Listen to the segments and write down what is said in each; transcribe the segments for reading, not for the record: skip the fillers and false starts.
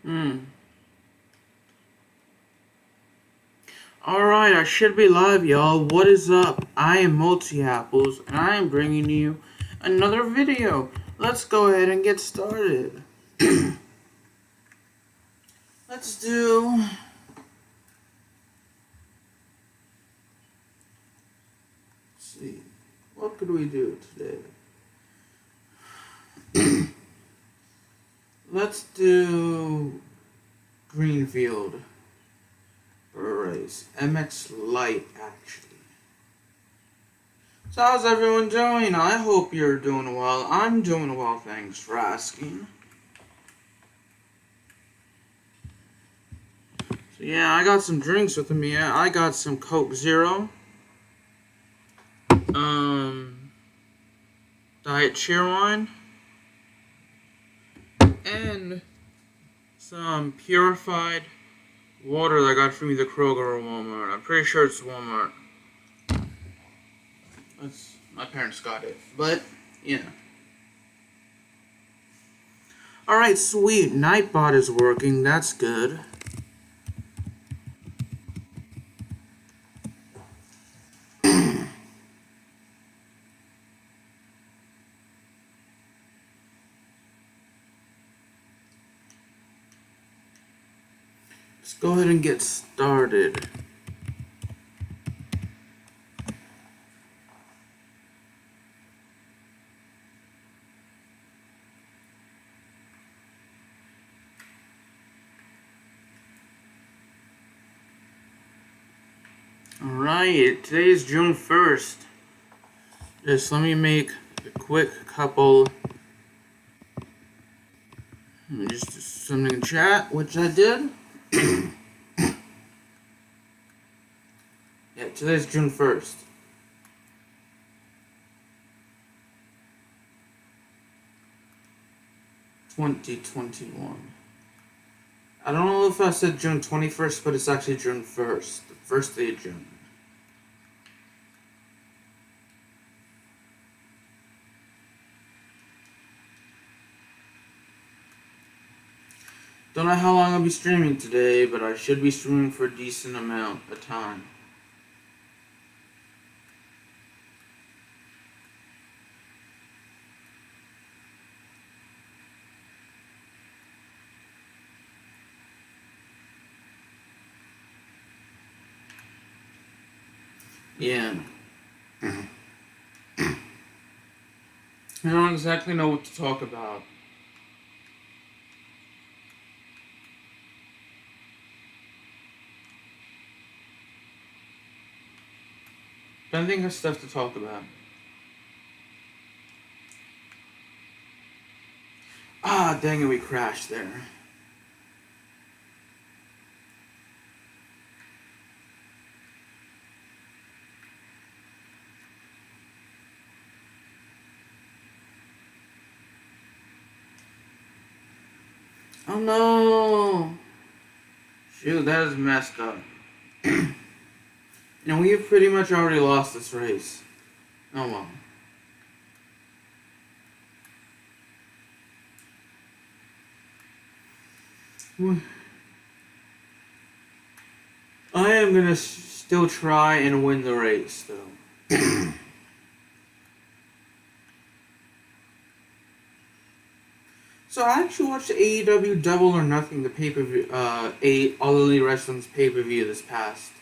Hmm. Alright, I should be live, y'all. What is up? I am Multi-Apples, and I am bringing you another video. Let's go ahead and get started. Let's do... Let's see. What could we do today? Let's do... Greenfield. For a race. MX Light, actually. So how's everyone doing? I hope you're doing well. I'm doing well, thanks for asking. So yeah, I got some drinks with me. I got some Coke Zero. Diet Cheerwine. And some purified water that I got from either Kroger or Walmart. I'm pretty sure it's Walmart. My parents got it, but yeah. Alright, sweet. Nightbot is working. That's good. Let's go ahead and get started. Alright, today is June 1st. Just let me make a quick couple. Just something in chat, which I did. Yeah, today's June 1st. $2021. I don't know if I said June 21st, but it's actually June 1st. The first day of June. Don't know how long I'll be streaming today, but I should be streaming for a decent amount of time. Yeah. I don't exactly know what to talk about. But I think there's stuff to talk about. Ah, dang it, we crashed there. Oh no! Shoot, that is messed up. And we have pretty much already lost this race. Oh well. I am gonna still try and win the race, though. So I actually watched AEW Double or Nothing, the pay-per-view, All Elite Wrestling's pay-per-view this past,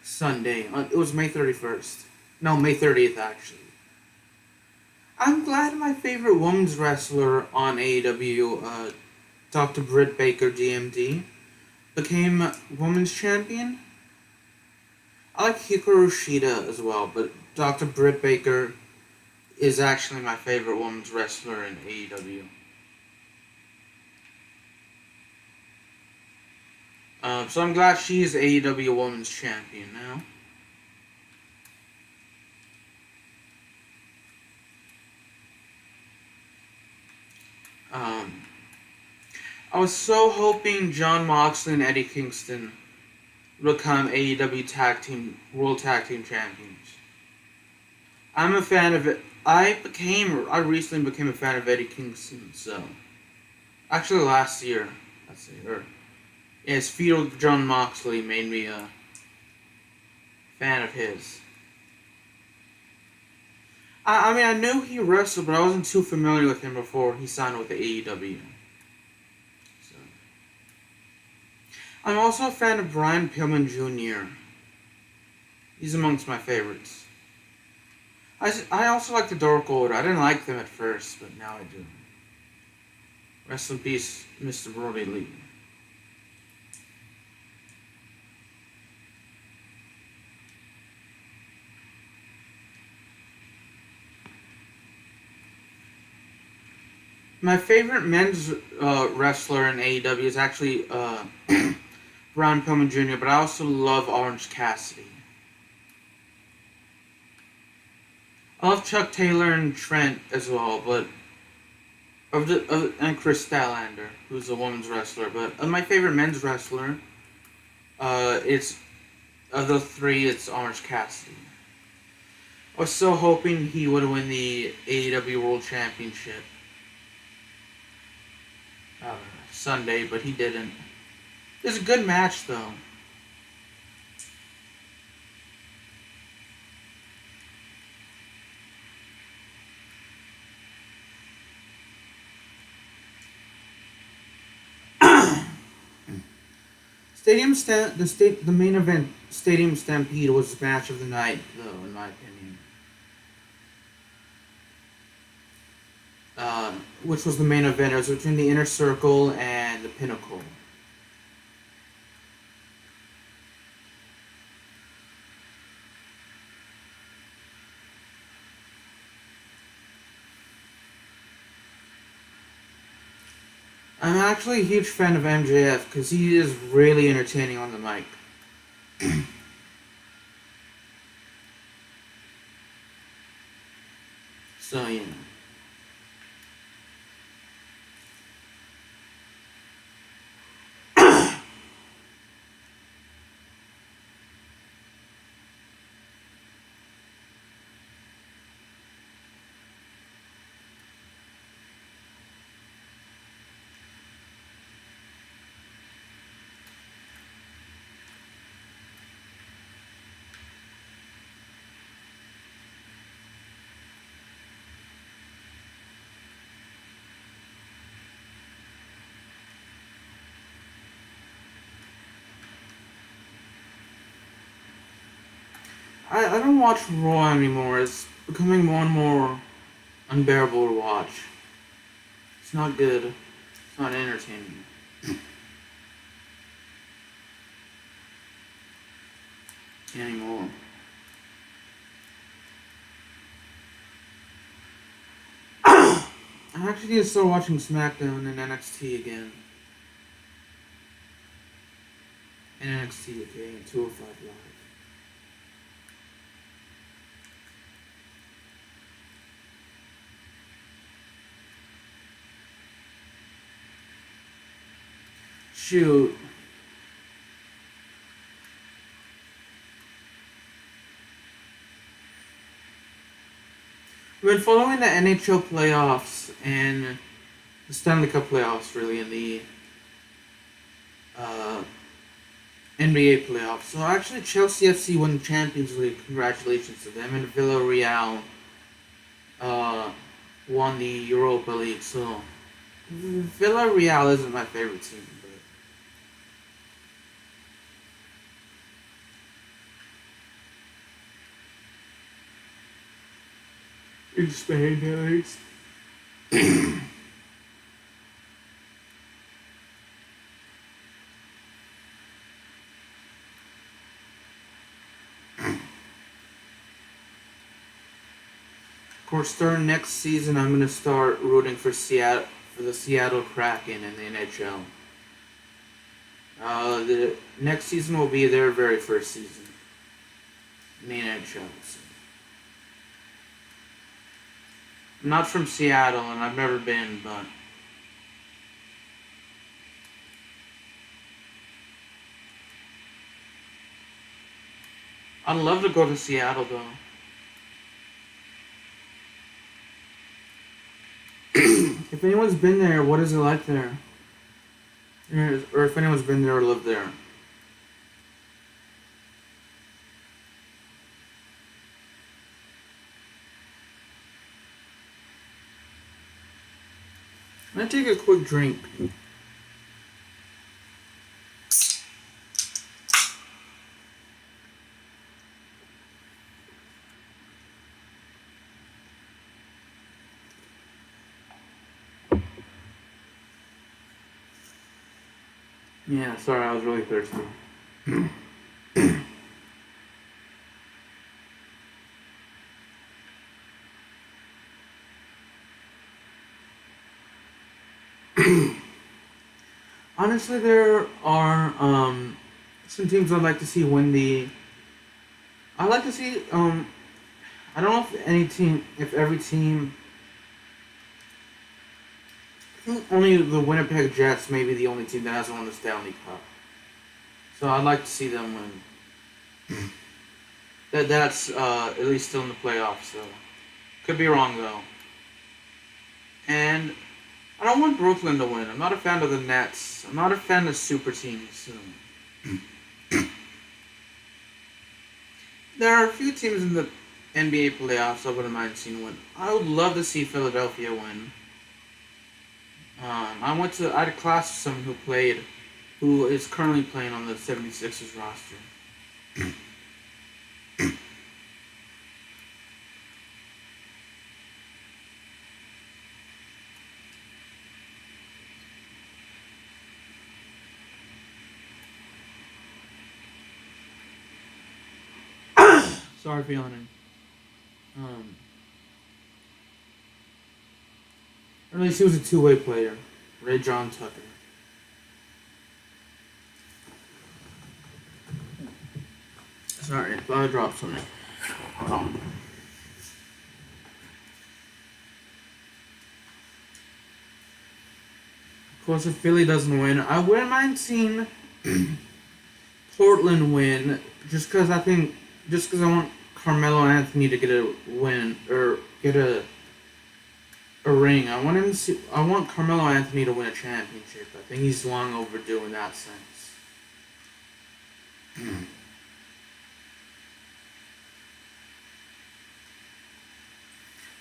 Sunday. It was May 31st. No, May 30th, actually. I'm glad my favorite women's wrestler on AEW, Dr. Britt Baker, DMD, became women's champion. I like Hikaru Shida as well, but Dr. Britt Baker is actually my favorite women's wrestler in AEW. So I'm glad she's AEW Women's Champion now. I was so hoping Jon Moxley and Eddie Kingston would become AEW World Tag Team Champions. I'm a fan of it. I recently became a fan of Eddie Kingston, so Actually, last year. Let's see. Yeah, his feud with John Moxley made me a fan of his. I mean, I knew he wrestled, but I wasn't too familiar with him before he signed with the AEW. So. I'm also a fan of Brian Pillman Jr. He's amongst my favorites. I also like the Dark Order. I didn't like them at first, but now I do. Rest in peace, Mr. Brody Lee. My favorite men's wrestler in AEW is actually Brian Pillman Jr., but I also love Orange Cassidy. I love Chuck Taylor and Trent as well, but and Chris Statlander, who's a women's wrestler. But my favorite men's wrestler, it's of the three, it's Orange Cassidy. I was so hoping he would win the AEW World Championship Sunday, but he didn't. It was a good match, though. The main event, Stadium Stampede, was the match of the night, though, in my opinion. Which was the main event. It was between the Inner Circle and the Pinnacle. I'm actually a huge fan of MJF because he is really entertaining on the mic. So, you know. I don't watch Raw anymore. It's becoming more and more unbearable to watch. It's not good. It's not entertaining. Anymore. I actually need to start watching SmackDown and NXT again. And NXT, okay, and 205 Live. Shoot. I've been following the NHL playoffs and the Stanley Cup playoffs, really, and the NBA playoffs. So actually, Chelsea FC won the Champions League. Congratulations to them. And Villarreal won the Europa League. So Villarreal isn't my favorite team, but in Spain, at least. Of course, starting next season, I'm gonna start rooting for the Seattle Kraken in the NHL. The next season will be their very first season in the NHL. So. I'm not from Seattle, and I've never been, but I'd love to go to Seattle, though. If anyone's been there, what is it like there? Or if anyone's been there or lived there. I'm gonna take a quick drink. Yeah, sorry, I was really thirsty. Honestly, there are some teams I'd like to see win the. I'd like to see I don't know if every team. I think only the Winnipeg Jets may be the only team that hasn't won the Stanley Cup. So I'd like to see them win. That's at least still in the playoffs. So could be wrong though. And I don't want Brooklyn to win. I'm not a fan of the Nets. I'm not a fan of super teams. So. There are a few teams in the NBA playoffs I wouldn't mind seeing win. I would love to see Philadelphia win. I had a class with someone who is currently playing on the 76ers roster. Sorry for yawning. Or at least he was a two-way player. Ray John Tucker. Sorry, I thought I dropped something. Of course, if Philly doesn't win, I wouldn't mind seeing Portland win, just because I want Carmelo Anthony to get a win or get a ring. I want Carmelo Anthony to win a championship. I think he's long overdue in that sense.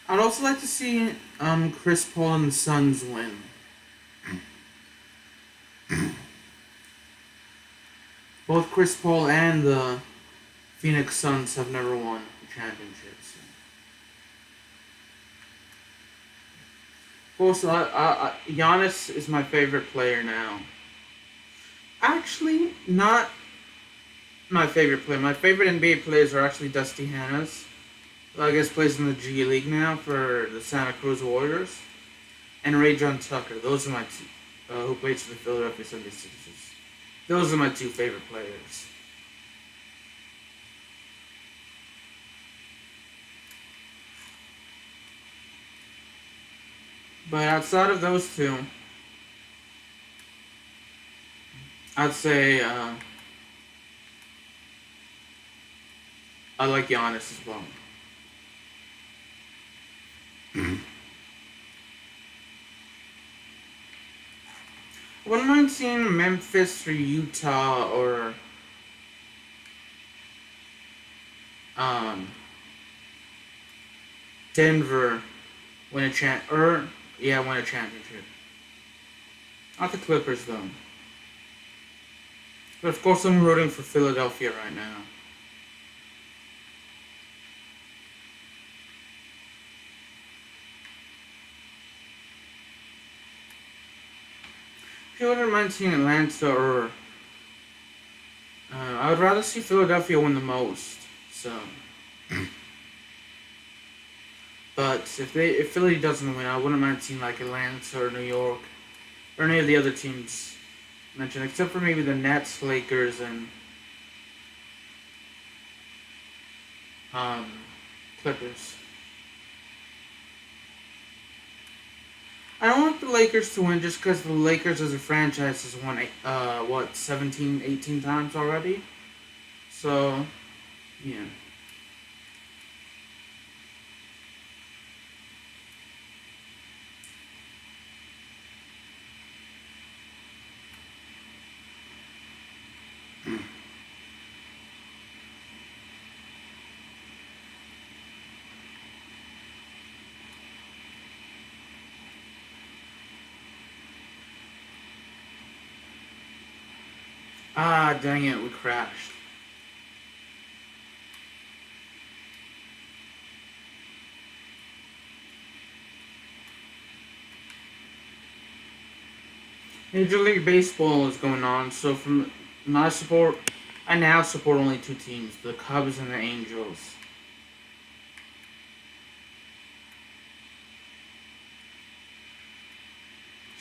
I'd also like to see Chris Paul and the Suns win. Both Chris Paul and the Phoenix Suns have never won a championship. So. Of course, Giannis is my favorite player now. Actually, not my favorite player. My favorite NBA players are actually Dusty Hannas, who I guess plays in the G League now for the Santa Cruz Warriors, and Ray John Tucker. Those are my two, who plays for the Philadelphia 76ers. Those are my two favorite players. But outside of those two, I'd say I like Giannis as well. I wouldn't mind seeing Memphis or Utah or Denver win a championship. Not the Clippers though. But of course I'm rooting for Philadelphia right now. I wouldn't mind seeing Atlanta or I would rather see Philadelphia win the most. So, but if Philly doesn't win, I wouldn't mind seeing like Atlanta or New York or any of the other teams mentioned, except for maybe the Nets, Lakers, and Clippers. I don't want the Lakers to win just because the Lakers as a franchise has won 17, 18 times already. So, yeah. Ah, dang it, we crashed. Major League Baseball is going on, so from my support, I now support only two teams, the Cubs and the Angels.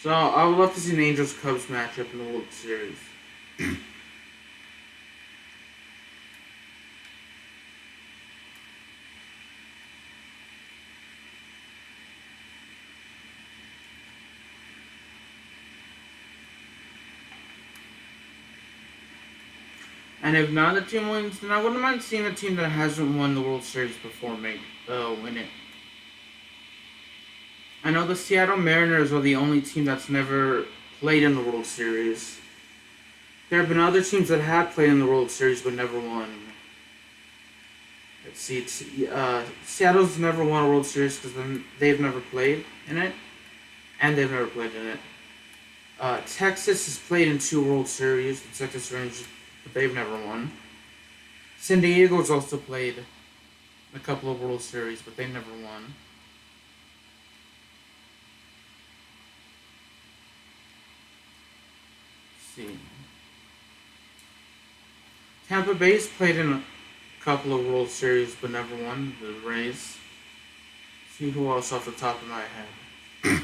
So I would love to see an Angels-Cubs matchup in the World Series. And if neither team wins, then I wouldn't mind seeing a team that hasn't won the World Series before win it. I know the Seattle Mariners are the only team that's never played in the World Series. There have been other teams that have played in the World Series but never won. Let's see, Seattle's never won a World Series because they've never played in it, and they've never played in it. Texas has played in 2 World Series, the Texas Rangers, but they've never won. San Diego's also played in a couple of World Series, but they never won. Let's see. Tampa Bay's played in a couple of World Series, but never won. The Rays. See who else off the top of my head.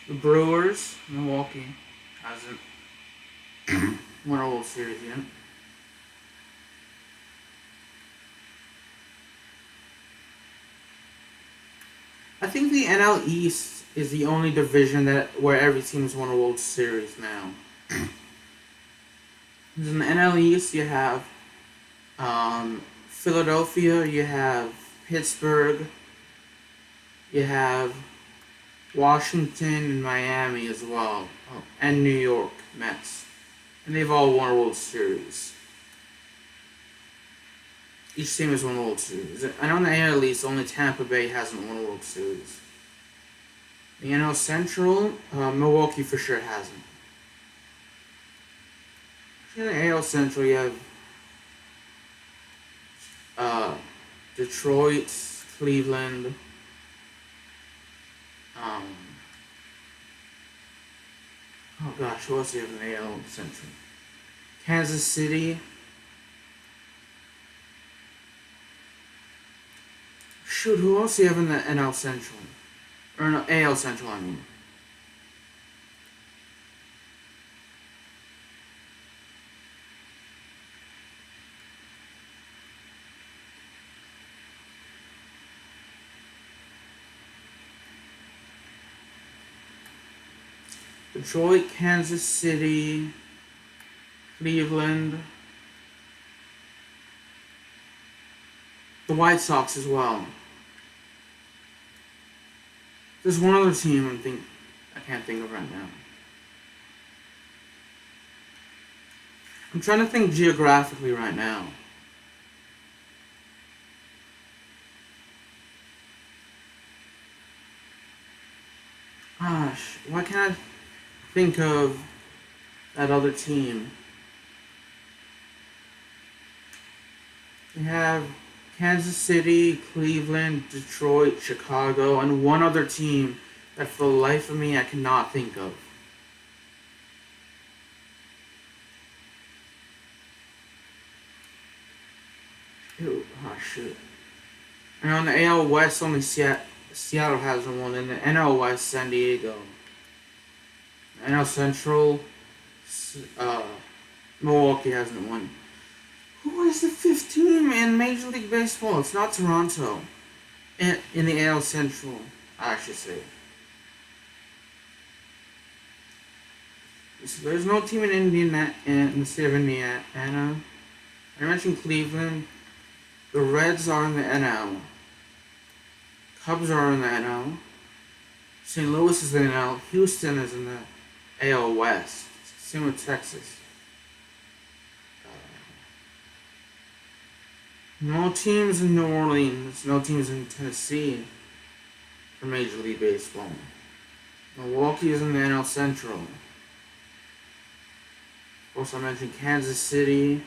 The Brewers, Milwaukee, hasn't won a World Series yet. I think the NL East is the only division where every team's won a World Series now. In the NL East, you have Philadelphia, you have Pittsburgh, you have Washington and Miami as well, and New York Mets, and they've all won a World Series. Each team has won a World Series. I know in the AL East, only Tampa Bay hasn't won a World Series. The NL Central, Milwaukee for sure hasn't. In the AL Central, you have Detroit, Cleveland, oh gosh, who else do you have in the AL Central? Kansas City. Shoot, who else do you have in the NL Central? Or no, AL Central, I mean. Detroit, Kansas City, Cleveland, the White Sox as well. There's one other team I can't think of right now. I'm trying to think geographically right now. Gosh, why can't I think of that other team? We have Kansas City, Cleveland, Detroit, Chicago, and one other team that for the life of me I cannot think of. Ew, oh shoot. And on the AL West, only Seattle hasn't won. In the NL West, San Diego. NL Central, Milwaukee hasn't won. Who is the 5th team in Major League Baseball? It's not Toronto. In the AL Central, I should say. So there's no team in the state of Indiana. I mentioned Cleveland. The Reds are in the NL. Cubs are in the NL. St. Louis is in the NL. Houston is in the AL West. Same with Texas. No teams in New Orleans. No teams in Tennessee. for Major League Baseball. Milwaukee is in the NL Central. Of course, I mentioned Kansas City.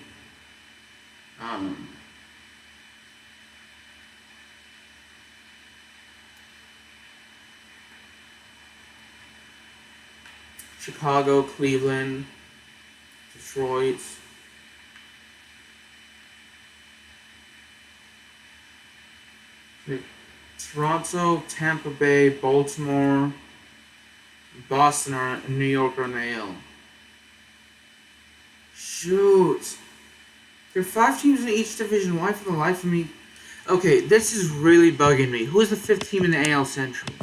Chicago, Cleveland, Detroit. Toronto, Tampa Bay, Baltimore, Boston, and New York are in the AL. Shoot. There are 5 teams in each division. Why for the life of me? Okay, this is really bugging me. Who is the 5th team in the AL Central?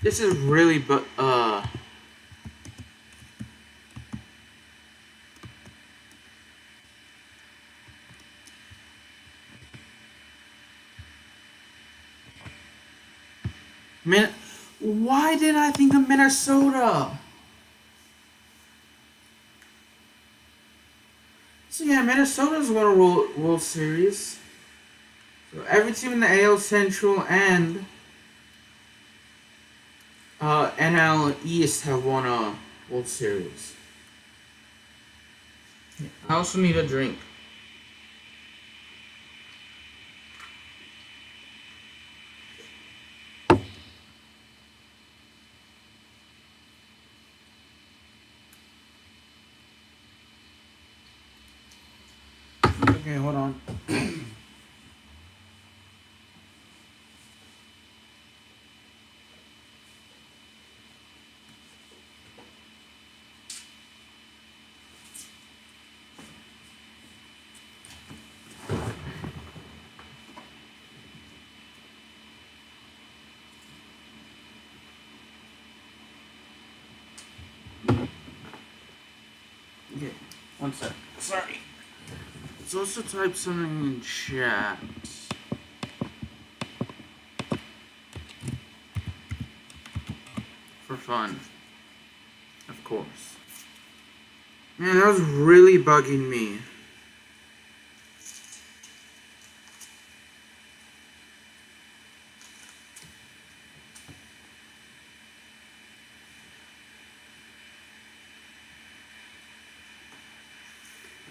This is really why did I think of Minnesota? So yeah, Minnesota's won a World Series. So every team in the AL Central and NL East have won a World Series. I also need a drink. Okay, hold on. Okay, one sec. Sorry. Let's also type something in chat. For fun. Of course. Man, that was really bugging me.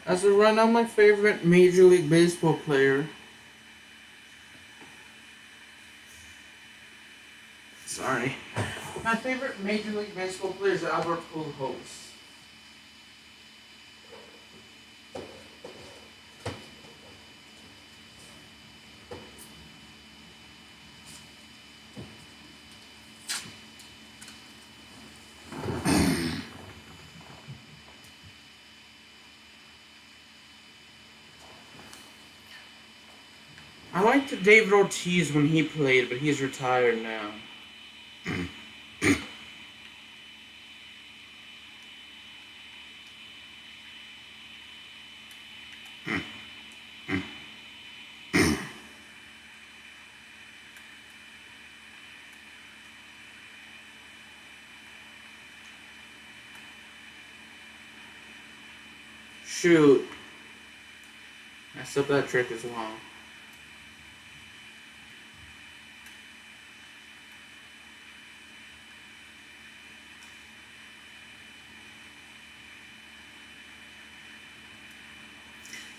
As of right now, my favorite Major League Baseball player. Sorry. My favorite Major League Baseball player is Albert Pujols. I liked David Ortiz when he played, but he's retired now. Shoot. I messed up that trick as well.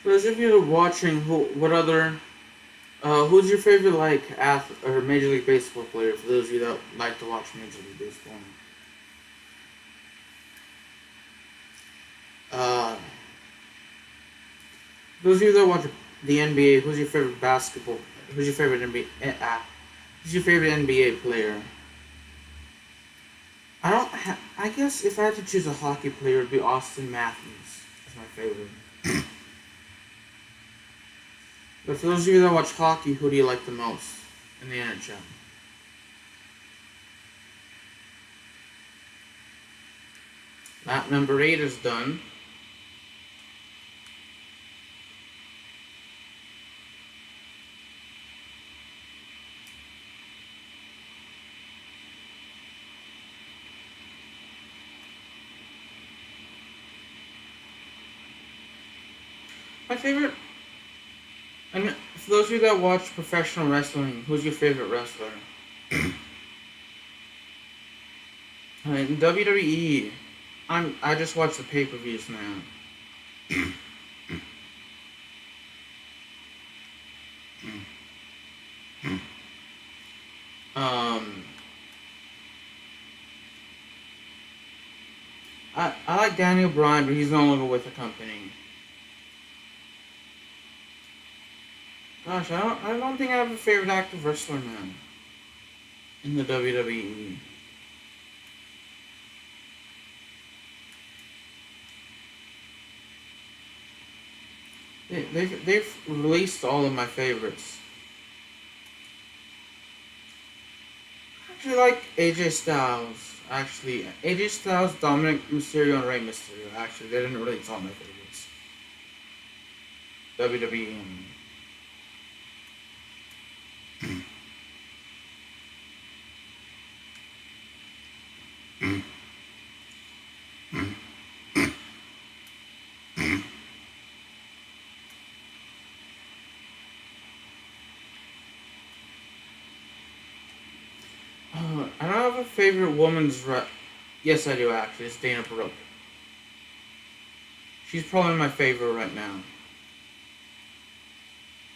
For those of you who are watching, who's your favorite or Major League Baseball player? For those of you that like to watch Major League Baseball. Those of you that watch the NBA, who's your favorite basketball? Who's your favorite NBA? Who's your favorite NBA player? I guess if I had to choose a hockey player, it'd be Austin Matthews. That's my favorite. But for those of you that watch hockey, who do you like the most in the NHL? Lap number 8 is done. My favorite, For those of you that watch professional wrestling, who's your favorite wrestler? In WWE, I just watch the pay-per-views now. Um, I like Daniel Bryan, but he's no longer with the company. Gosh, I don't think I have a favorite active wrestler now in the WWE. They've released all of my favorites. I actually like AJ Styles. Actually, AJ Styles, Dominic Mysterio, and Rey Mysterio. Actually, they didn't release all my favorites. WWE. I don't have a favorite woman's Yes, I do actually. It's Dana Brooke. She's probably my favorite right now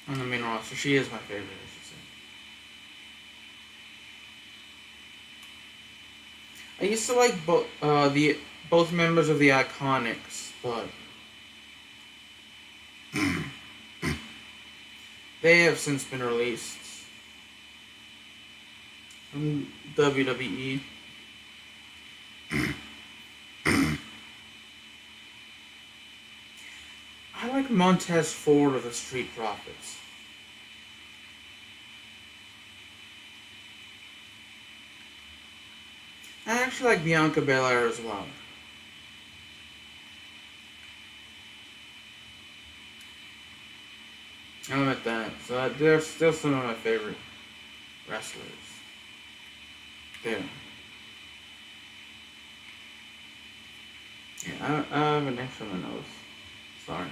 on the main roster. She is my favorite, I should say. I used to like both members of the Iconics, but they have since been released from WWE. I like Montez Ford of the Street Profits. I actually like Bianca Belair as well. I'll admit that. So they're still some of my favorite wrestlers. There. Yeah, I have an X on my nose. Sorry.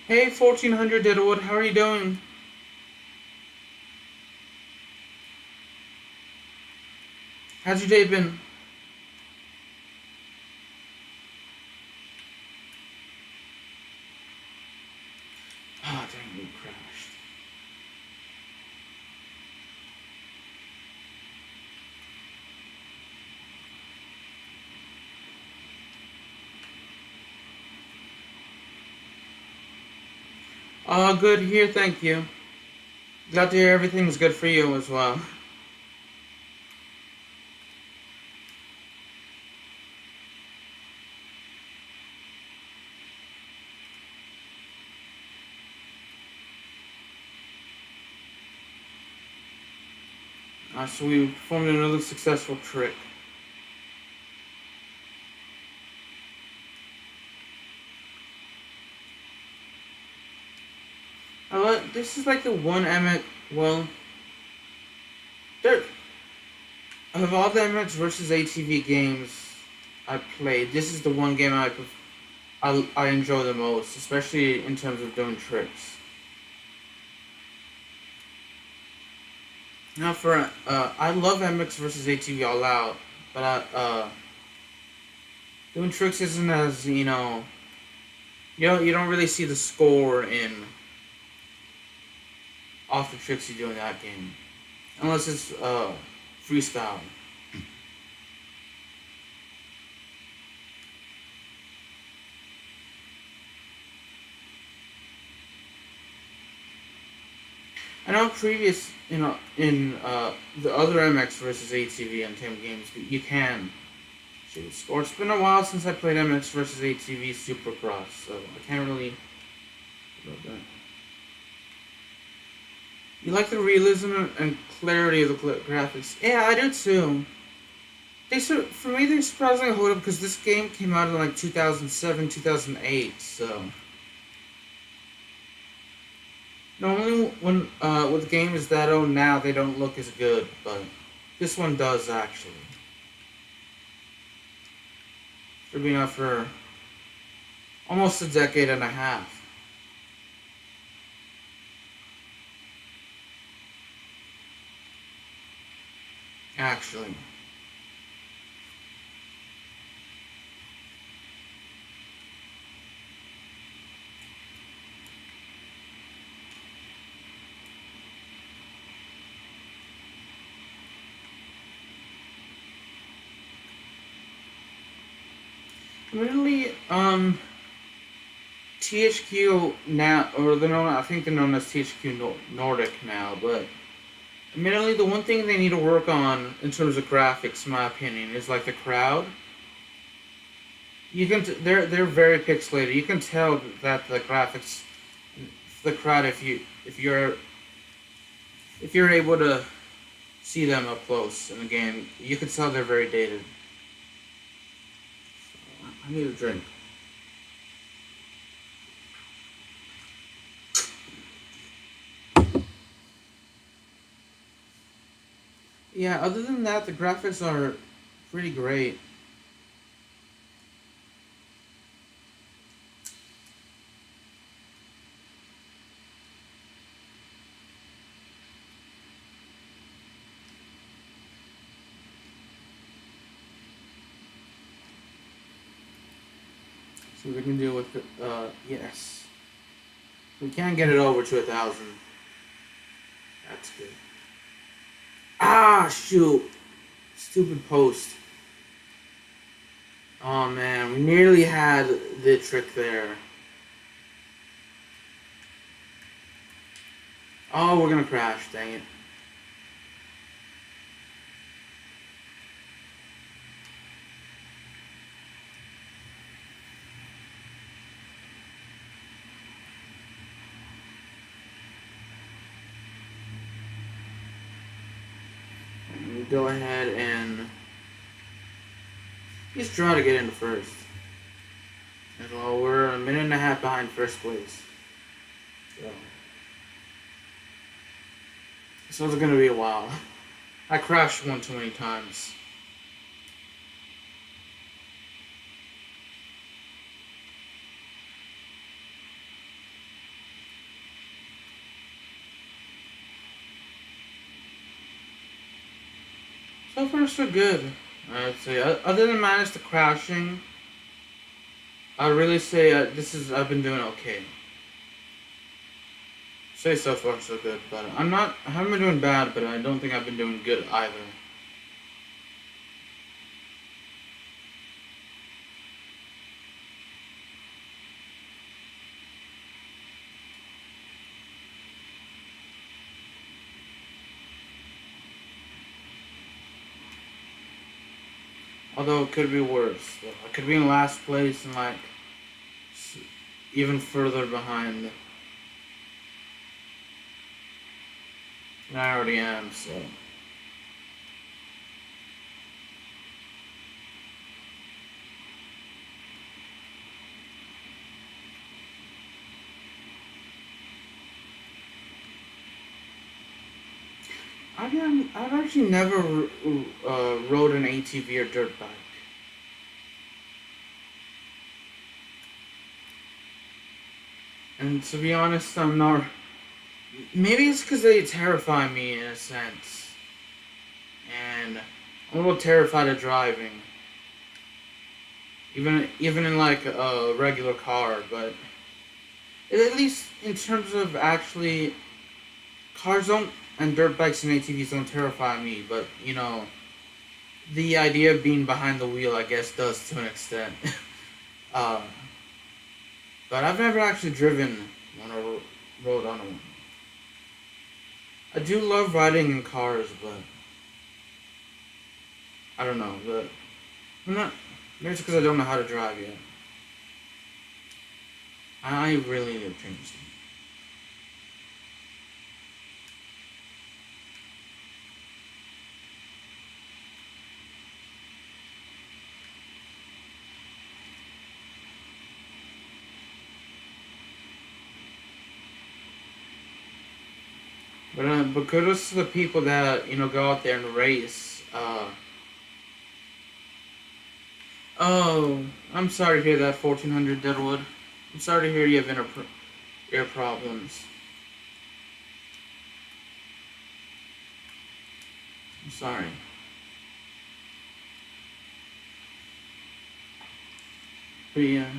Hey, 1400 Deadwood, how are you doing? How's your day been? Ah, dang, we crashed. Good here, thank you. Glad to hear everything's good for you as well. So we performed another successful trick. This is like the one MX, well, there, of all the MX versus ATV games I played, this is the one game I enjoy the most, especially in terms of doing tricks. Now I love MX versus ATV all out, but doing tricks isn't as, you don't really see the score in off the tricks you do in that game. Unless it's freestyle. I know in the other MX versus ATV Untamed games, you can shoot score. It's been a while since I played MX versus ATV Supercross, so I can't really about that. You like the realism and clarity of the graphics? Yeah, I do too. For me, they surprisingly hold up because this game came out in like 2007, 2008. So normally, when with games that old now, they don't look as good, but this one does actually. It's been out for almost a decade and a half. Actually. Really, THQ now, or they're known, I think they're known as THQ Nordic now, but admittedly, the one thing they need to work on in terms of graphics, in my opinion, is like the crowd. They're very pixelated. You can tell that the graphics, the crowd, if you're able to see them up close in the game, you can tell they're very dated. I need a drink. Yeah, other than that, the graphics are pretty great. So we can deal with yes. We can get it over to 1,000. That's good. Ah, shoot. Stupid post. Oh man, we nearly had the trick there. Oh, we're gonna crash, dang it. Go ahead and just try to get into first. And well, we're a minute and a half behind first place. So it's gonna be a while. I crashed one too many times. So far, so good. I'd say, other than minus the crashing, I'd really say I've been doing okay. Say so far, so good, but I haven't been doing bad, but I don't think I've been doing good either. Although it could be worse. I could be in last place and like even further behind than I already am. So I've actually never rode an ATV or dirt bike. And to be honest, I'm not. Maybe it's because they terrify me in a sense, and I'm a little terrified of driving, even in like a regular car. But at least in terms of actually, cars don't and dirt bikes and ATVs don't terrify me. But you know, the idea of being behind the wheel, I guess, does to an extent. uh, but I've never actually driven on a road on one. I do love riding in cars, but I don't know. But I'm not. Maybe it's because I don't know how to drive yet. I really need to change this. But kudos to the people that go out there and race. Oh, I'm sorry to hear that, 1400 Deadwood. I'm sorry to hear you have ear problems. I'm sorry. But yeah.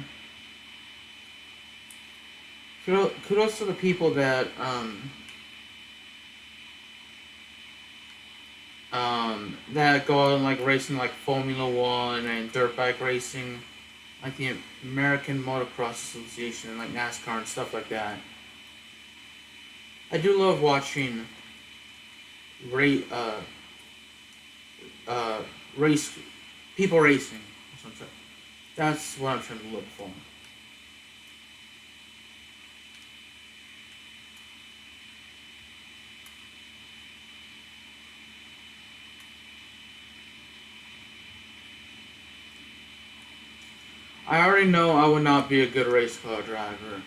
Kudos to the people that that go out and like racing like Formula One and dirt bike racing, like the American Motocross Association and like NASCAR and stuff like that. I do love watching ra- uh, uh, race people racing. That's what I'm trying to look for. I already know I would not be a good race car driver.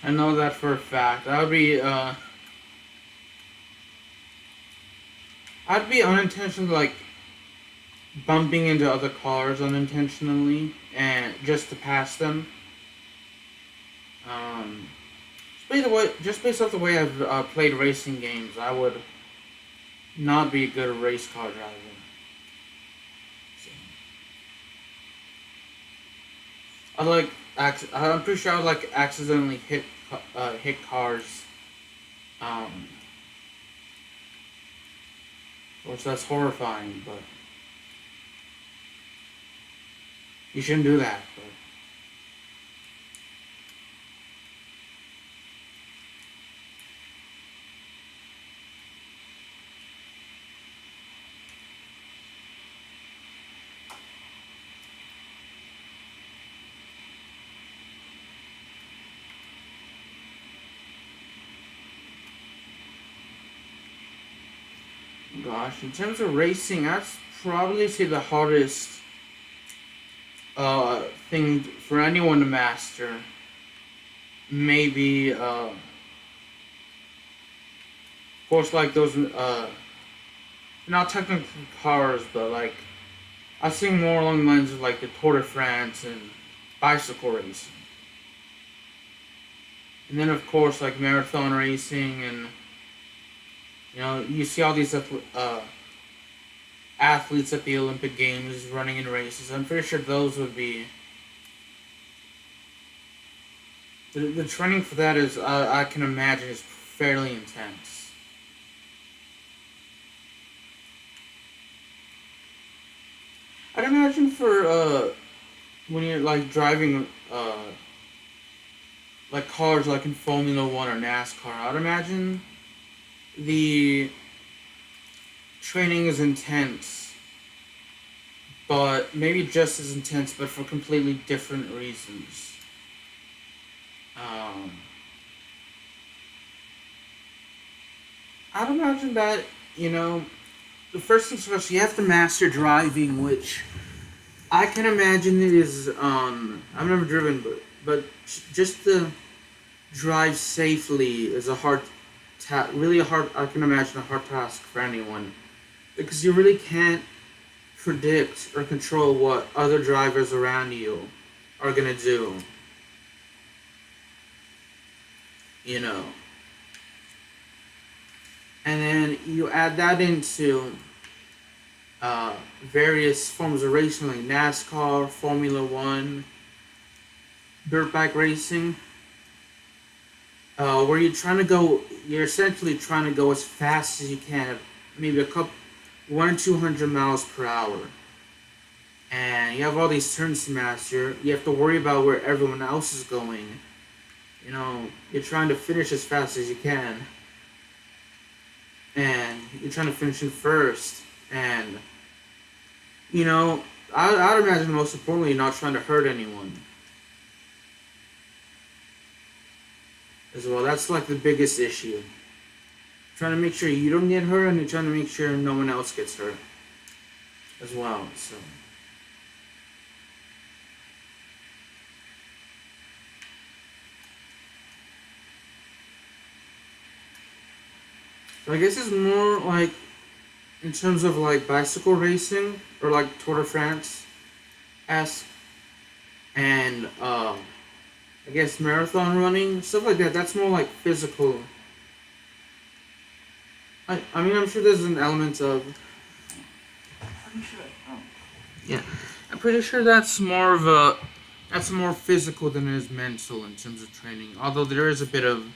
I know that for a fact. I'd be unintentionally like bumping into other cars unintentionally and just to pass them. Um, just based off the way I've played racing games, I would not be a good race car driver. So, I'm pretty sure I would like accidentally hit cars. Um, of course, that's horrifying, but you shouldn't do that. But gosh, in terms of racing, I'd probably say the hardest thing for anyone to master. Maybe, of course, like those, not technically cars, but like, I think more along the lines of like the Tour de France and bicycle racing. And then, of course, like marathon racing, and you see all these athletes at the Olympic Games running in races. I'm pretty sure those would be the training for that is I can imagine is fairly intense. I'd imagine for when you're like driving like cars like in Formula One or NASCAR, I'd imagine the training is intense, but maybe just as intense, but for completely different reasons. Um, I'd imagine that the first things first, you have to master driving, which I can imagine it is. I've never driven, but just to drive safely is a really a hard. I can imagine a hard task for anyone because you really can't predict or control what other drivers around you are gonna do. You know, and then you add that into various forms of racing like NASCAR, Formula One, dirt bike racing, where you're essentially trying to go as fast as you can, at maybe 100 to 200 miles per hour. And you have all these turns to master. You have to worry about where everyone else is going. You're trying to finish as fast as you can. And you're trying to finish in first. And, I'd imagine most importantly, not trying to hurt anyone. As well, that's like the biggest issue. Trying to make sure you don't get hurt, and you're trying to make sure no one else gets hurt. As well, so. So I guess it's more like in terms of like bicycle racing or like Tour de France esque and I guess marathon running, stuff like that. That's more like physical. I mean, I'm sure there's an element of. Pretty sure. Oh. Yeah, I'm pretty sure that's more of a. That's more physical than it is mental in terms of training. Although there is a bit of.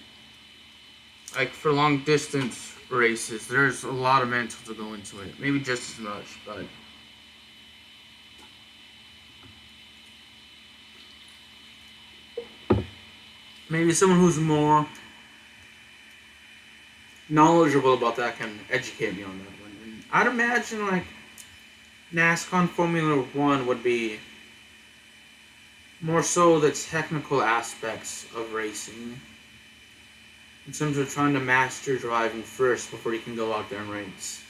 Like for long distance races, there's a lot of mental to go into it. Maybe just as much, but. Maybe someone who's more knowledgeable about that can educate me on that one. And I'd imagine like NASCAR and Formula One would be more so the technical aspects of racing in terms of trying to master driving first before you can go out there and race,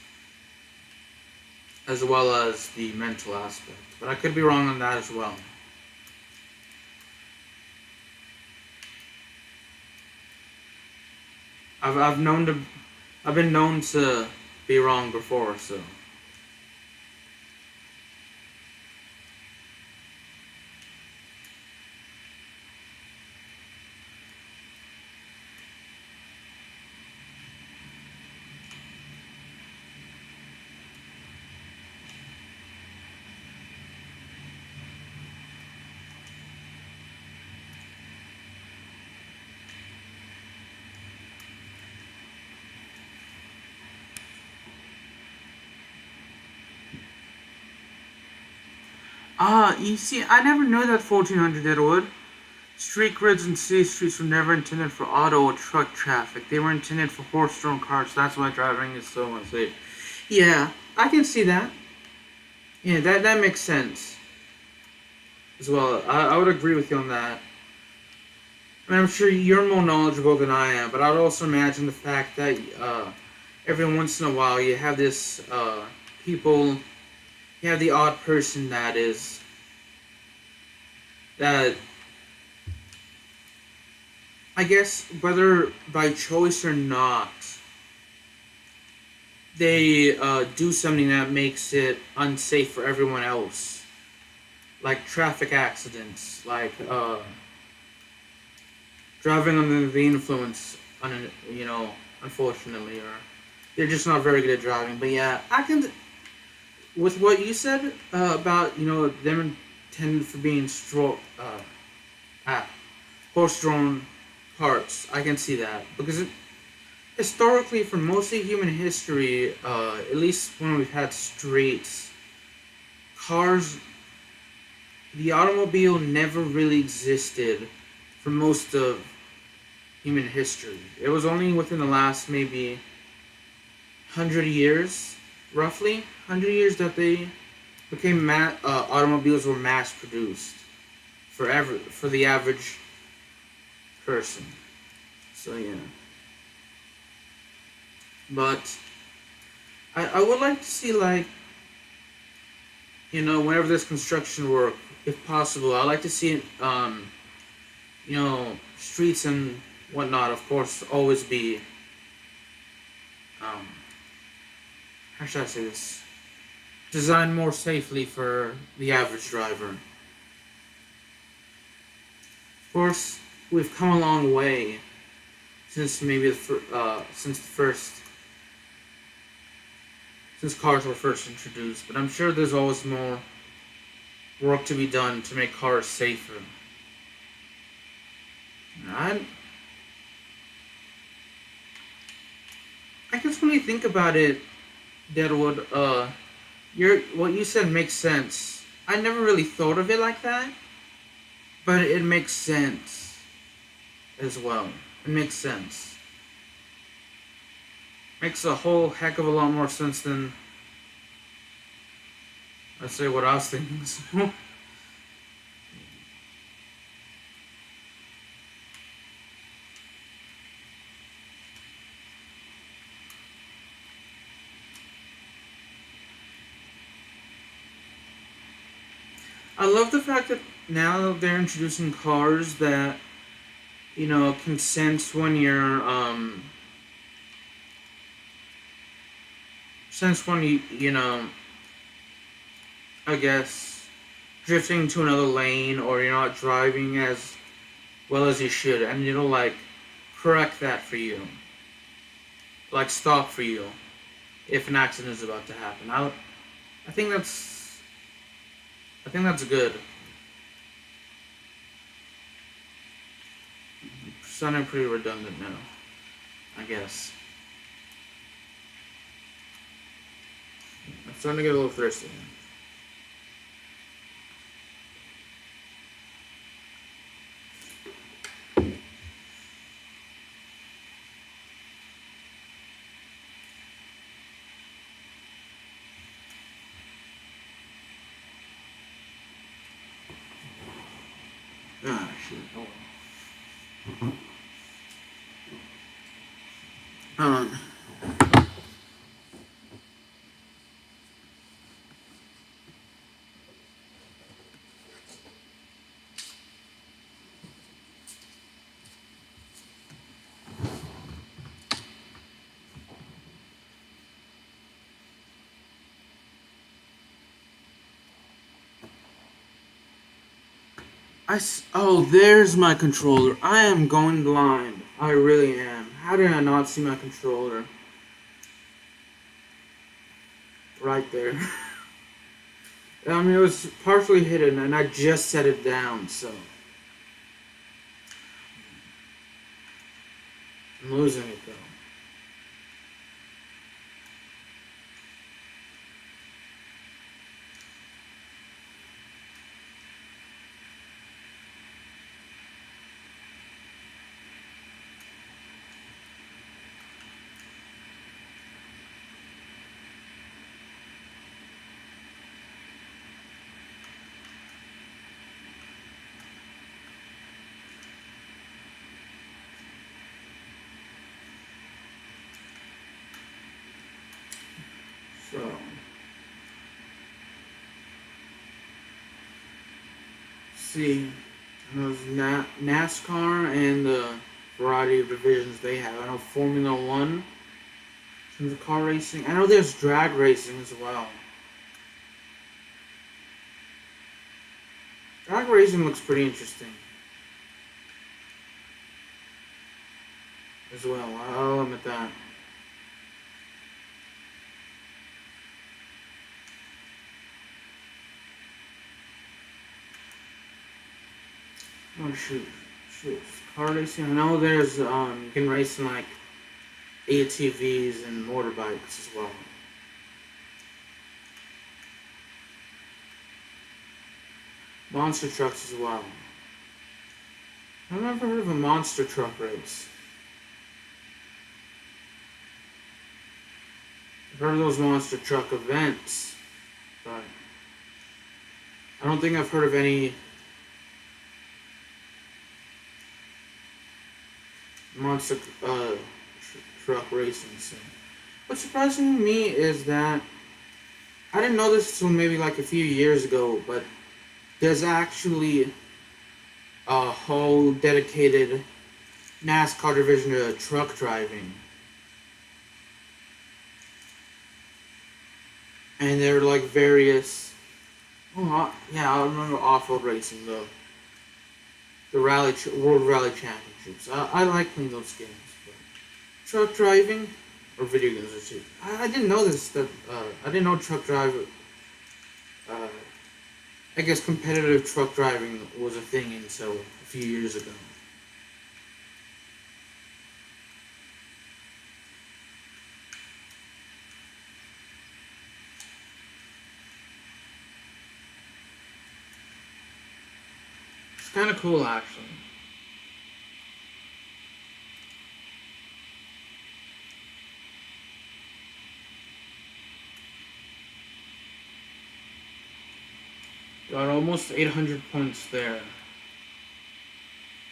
as well as the mental aspect. But I could be wrong on that as well. I've been known to be wrong before, so. You see, I never knew that 1400 Deadwood. Street grids and city streets were never intended for auto or truck traffic. They were intended for horse-drawn cars. That's why driving is so unsafe. Yeah, I can see that. Yeah, that makes sense as well. I would agree with you on that. I mean, I'm sure you're more knowledgeable than I am, but I'd also imagine the fact that every once in a while you have this people, you have the odd person that I guess whether by choice or not, they do something that makes it unsafe for everyone else, like traffic accidents, like driving under the influence, unfortunately, or they're just not very good at driving. But yeah, I can, with what you said about them intended for being horse-drawn carts, I can see that because historically, for most of human history, at least when we've had streets, cars, the automobile never really existed for most of human history. It was only within the last maybe 100 years, roughly 100 years, that they became automobiles were mass produced for the average person. So yeah. But I would like to see, like, whenever there's construction work, if possible, I'd like to see streets and whatnot, of course, always be, how should I say this? Designed more safely for the average driver. Of course, we've come a long way since maybe since cars were first introduced, but I'm sure there's always more work to be done to make cars safer. I guess when you think about it, Deadwood, what you said makes sense. I never really thought of it like that, but it makes sense as well. It makes sense. Makes a whole heck of a lot more sense than, let's say, what I was thinking. I love the fact that now they're introducing cars that, can sense when you're since when you know, I guess drifting to another lane or you're not driving as well as you should, and it'll like correct that for you, like stop for you if an accident is about to happen. I think that's I think that's good. Sounding pretty redundant now, I guess. I'm starting to get a little thirsty. Ah, shit. Oh well. Hold on. Oh, there's my controller. I am going blind. I really am. How did I not see my controller? Right there. I mean, it was partially hidden, and I just set it down, so I'm losing it though. So, see, there's NASCAR and the variety of divisions they have. I know Formula One, some of the car racing. I know there's drag racing as well. Drag racing looks pretty interesting as well. I'll admit that. Oh shoot, car racing. I know there's you can race in like ATVs and motorbikes as well. Monster trucks as well. I've never heard of a monster truck race. I've heard of those monster truck events, but I don't think I've heard of any monster truck racing scene. What's surprising to me is that I didn't know this until maybe like a few years ago, but there's actually a whole dedicated NASCAR division to truck driving. And there are like various, yeah, I remember off-road racing though. The World Rally Championships. I like playing those games. But truck driving, or video games or too. I didn't know this. I didn't know truck driver. I guess competitive truck driving was a thing until a few years ago. It's kind of cool, actually. Got almost 800 points there.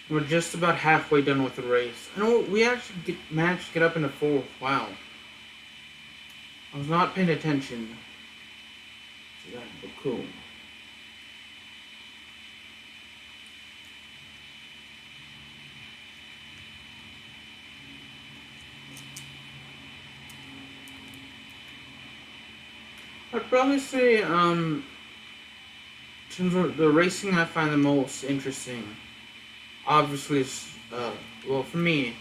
We're just about halfway done with the race. I know we actually managed to get up into fourth. Wow. I was not paying attention to that, but cool. I'd probably say, in terms of the racing I find the most interesting, obviously, is, well, for me,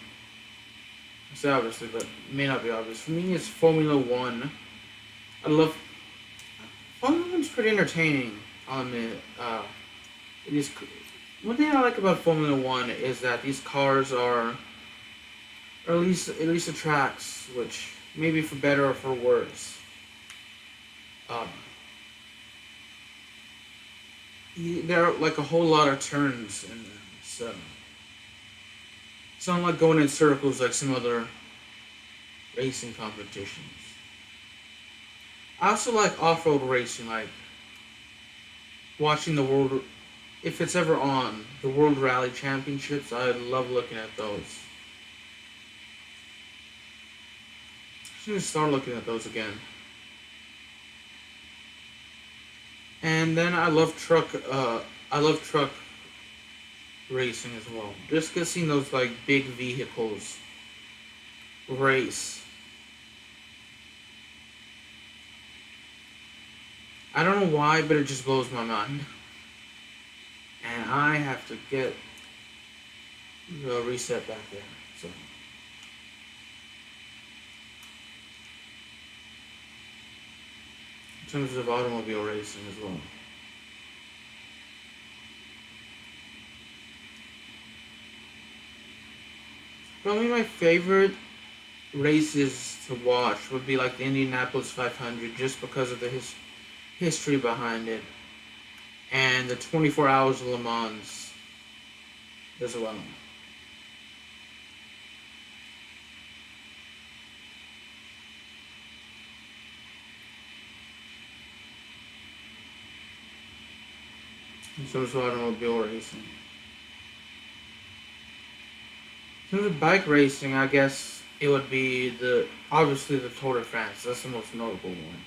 I say obviously, but it may not be obvious. For me, it's Formula One. I love Formula One's pretty entertaining. I'll admit. These one thing I like about Formula One is that these cars are, or at least the tracks, which maybe for better or for worse. Um, there are like a whole lot of turns in them, so it's not like going in circles like some other racing competitions. I also like off-road racing, like watching the world, if it's ever on, the World Rally Championships. I love looking at those. I should start looking at those again. And then I love truck racing as well. Just seeing those like big vehicles race. I don't know why, but it just blows my mind. And I have to get the reset back there. So in terms of automobile racing as well. Probably my favorite races to watch would be like the Indianapolis 500, just because of the history behind it, and the 24 Hours of Le Mans as well. In terms of automobile racing. In terms of bike racing, I guess it would be obviously the Tour de France. That's the most notable one,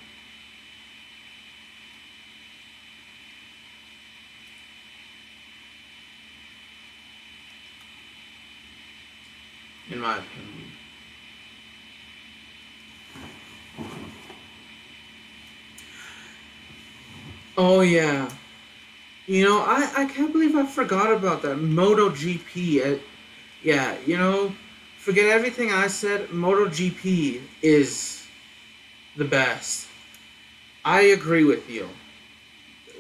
in my opinion. Oh yeah, I can't believe I forgot about that MotoGP. Yeah, forget everything I said. MotoGP is the best. I agree with you.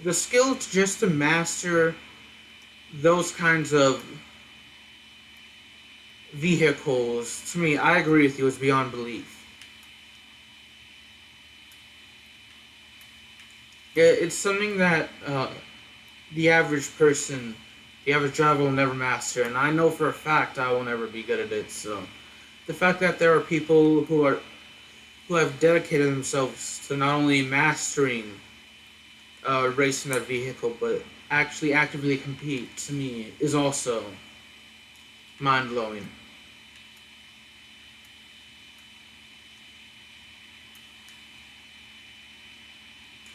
The skill just to master those kinds of vehicles, to me, I agree with you, is beyond belief. It's something that the average person, the average driver will never master, and I know for a fact I will never be good at it. So the fact that there are people who have dedicated themselves to not only mastering racing that vehicle, but actually actively compete, to me, is also mind blowing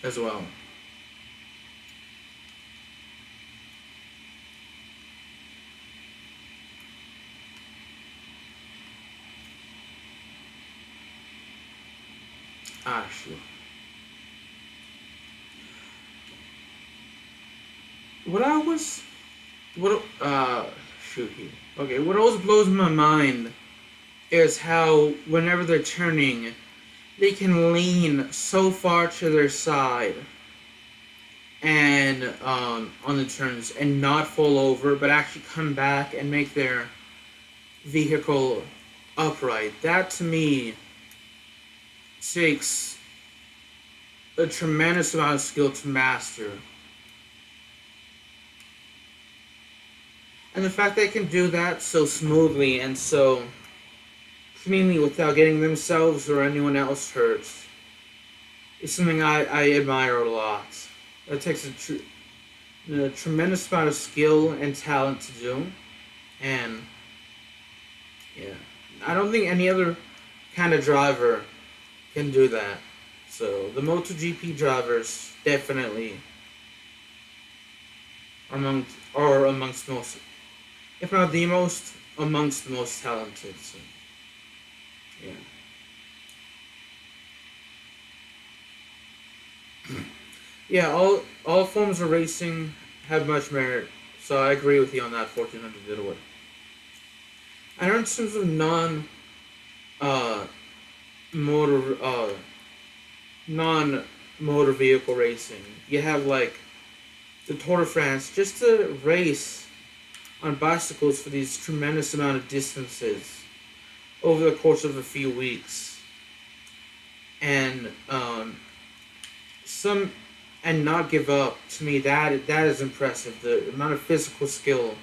as well. Ah, shoot. What I was, what, shoot here. Okay, what always blows my mind is how whenever they're turning, they can lean so far to their side and on the turns and not fall over, but actually come back and make their vehicle upright. That to me takes a tremendous amount of skill to master. And the fact they can do that so smoothly and so cleanly without getting themselves or anyone else hurt is something I admire a lot. That takes a tremendous amount of skill and talent to do. And, yeah. I don't think any other kind of driver can do that. So, the MotoGP drivers definitely are amongst most, if not the most, amongst the most talented. So, yeah. Yeah, all forms of racing have much merit, so I agree with you on that. 1400 did away. And in terms of uh motor non motor vehicle racing, you have like the Tour de France, just to race on bicycles for these tremendous amount of distances over the course of a few weeks, and some and not give up. To me, that is impressive. The amount of physical skill,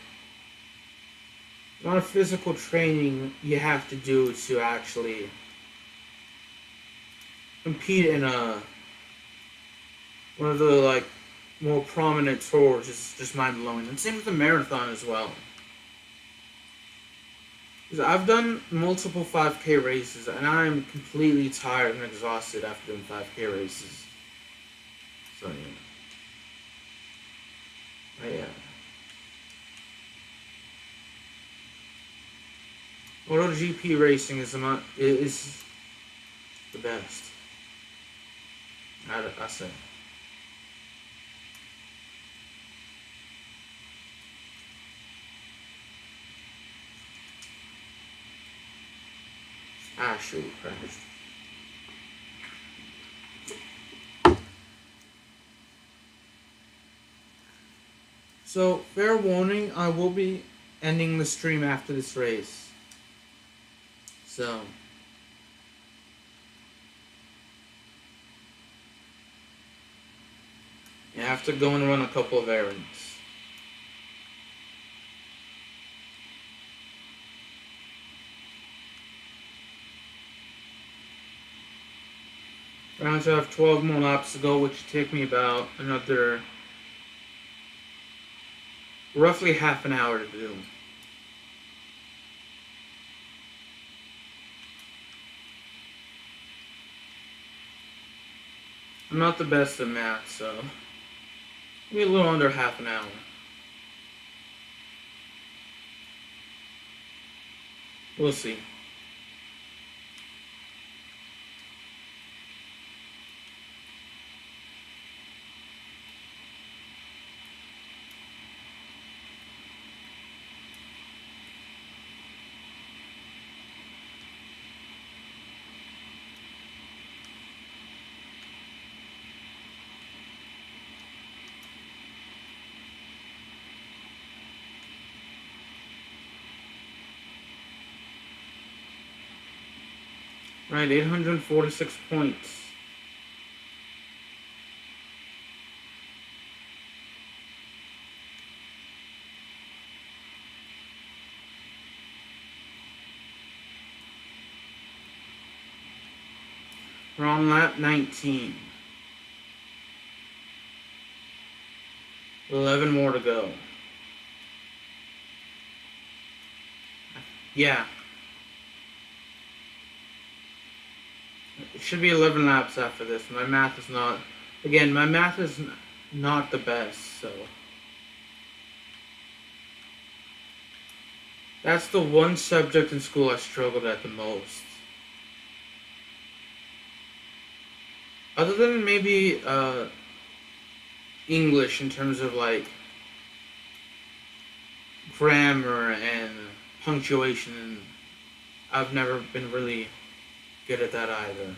the amount of physical training you have to do to actually compete in a one of the like more prominent tours is just mind blowing. And same with the marathon as well. 'Cause I've done multiple 5K races, and I'm completely tired and exhausted after doing 5K races. So yeah, yeah. MotoGP racing is the best. I say. Ah, shoot, crashed. So, fair warning, I will be ending the stream after this race. So, you have to go and run a couple of errands. I also have 12 more laps to go, which will take me about another roughly half an hour to do. I'm not the best at math, so maybe a little under half an hour. We'll see. Right, 846 points. We're on lap 19. 11 more to go. Yeah. It should be 11 laps after this. My math is not... Again, my math is not the best, so... That's the one subject in school I struggled at the most. Other than maybe English in terms of like grammar and punctuation, I've never been really good at that either.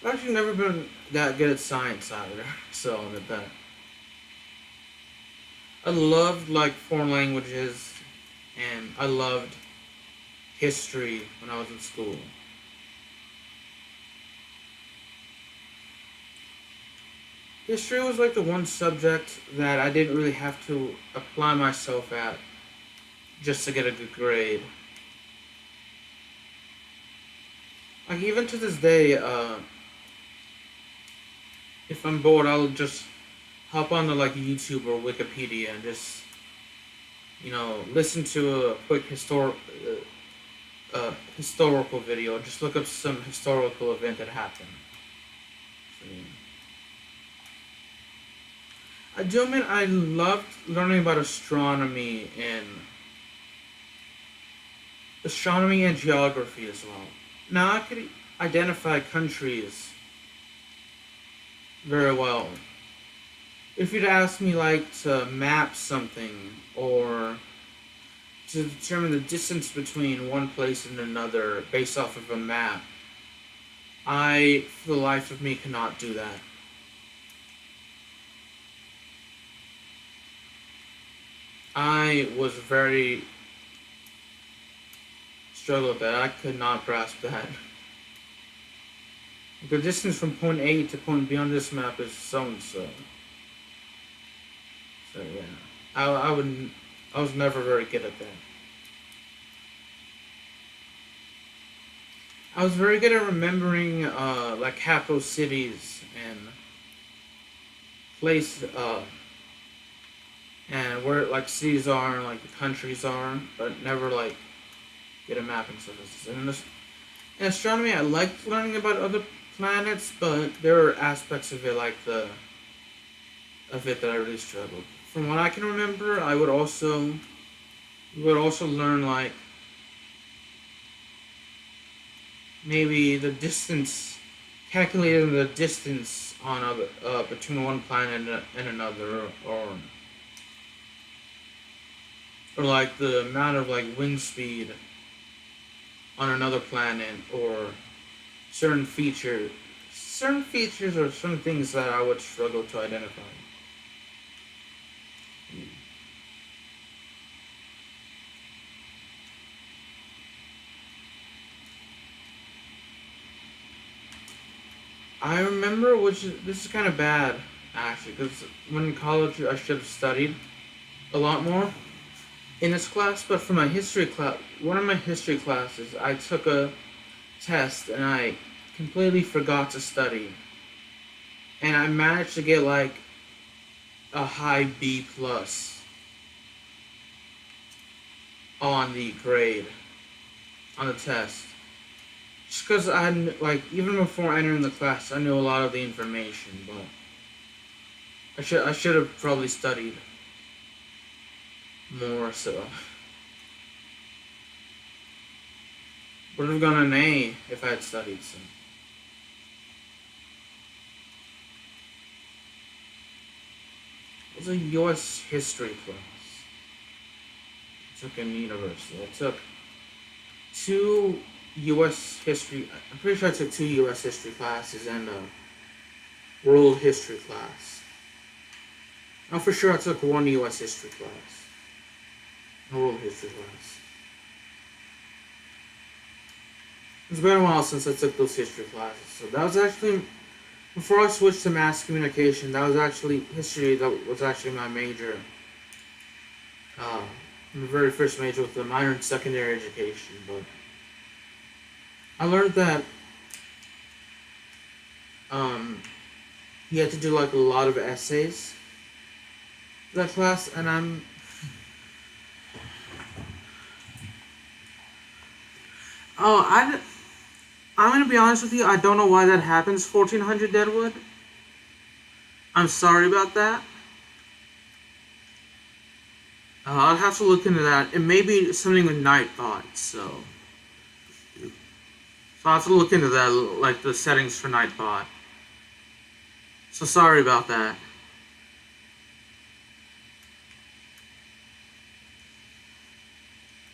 I've actually never been that good at science either, so I'll admit that. I loved like foreign languages, and I loved history when I was in school. History was like the one subject that I didn't really have to apply myself at just to get a good grade. Like even to this day, if I'm bored, I'll just hop onto like YouTube or Wikipedia and just, listen to a quick historical video. Just look up some historical event that happened. So, yeah. I do admit I loved learning about astronomy and geography as well. Now I could identify countries very well. If you'd ask me like to map something or to determine the distance between one place and another based off of a map, I, for the life of me, cannot do that. I was very struggled with that. I could not grasp that. The distance from point A to point B on this map is so and so. So yeah, I was never very good at that. I was very good at remembering like capital cities and place and where like cities are and like the countries are, but never like get a mapping services. And in astronomy, I liked learning about other planets, but there are aspects of it like the of it that I really struggled. From what I can remember, I would also learn like maybe the distance, calculating the distance on other between one planet and another, or like the amount of like wind speed on another planet, or certain features, or certain things that I would struggle to identify. I remember, this is kind of bad actually, because when in college I should have studied a lot more in this class. But for my history class, one of my history classes, I took a test and I completely forgot to study, and I managed to get like a high B plus on the grade on the test. Just because like even before entering the class, I knew a lot of the information, but I should have probably studied more. So would have gotten an A if I had studied. So it was a U.S. history class. I took in university. I took two U.S. history. I'm pretty sure I took two U.S. history classes and a world history class. I'm for sure I took one U.S. history class, a world history class. It's been a while since I took those history classes. So that was actually before I switched to mass communication. That was actually history. That was actually my major. My very first major with a minor in secondary education, but I learned that you had to do like a lot of essays for that class, and oh I'm gonna be honest with you. I don't know why that happens. 1400 Deadwood. I'm sorry about that. I'll have to look into that. It may be something with Nightbot, so I'll have to look into that, like the settings for Nightbot. So sorry about that.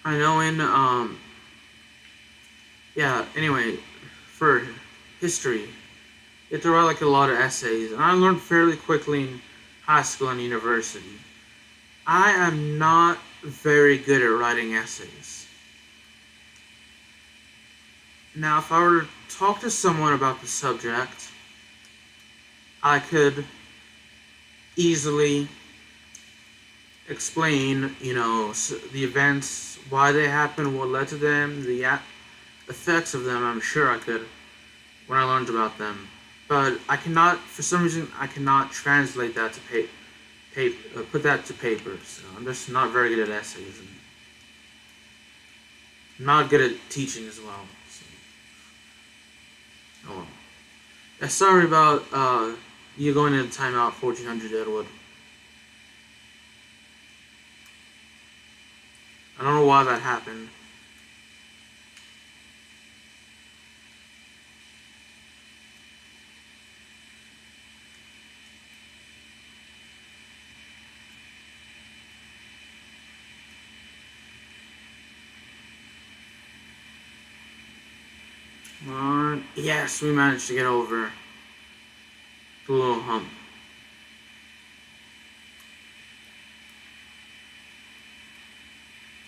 I know yeah, anyway, for history, you have to write like a lot of essays, and I learned fairly quickly in high school and university. I am not very good at writing essays. Now, if I were to talk to someone about the subject, I could easily explain, the events, why they happened, what led to them, the effects of them. I'm sure I could when I learned about them. But I cannot, for some reason, I cannot translate that to put that to paper. So I'm just not very good at essays. And I'm not good at teaching as well. So. Oh well. Yeah, sorry about you going into timeout, 1400 Deadwood. I don't know why that happened. Yes, we managed to get over the little hump.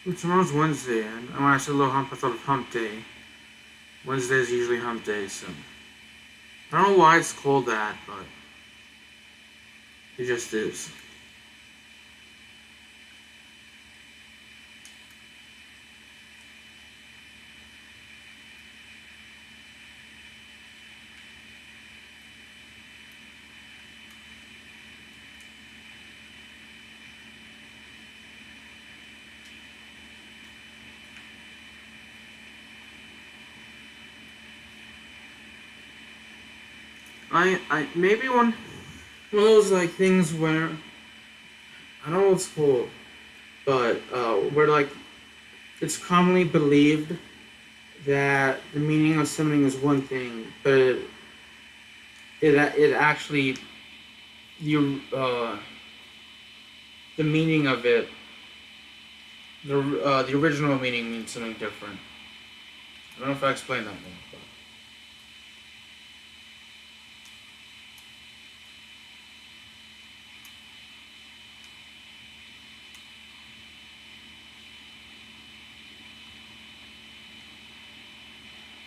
Ooh, tomorrow's Wednesday, and when I said little hump, I thought of hump day. Wednesday is usually hump day, so I don't know why it's called that, but it just is. I maybe one of those like things where I don't know what it's called, but where like it's commonly believed that the meaning of something is one thing, but it actually the meaning of it the original meaning means something different. I don't know if I explained that well, but.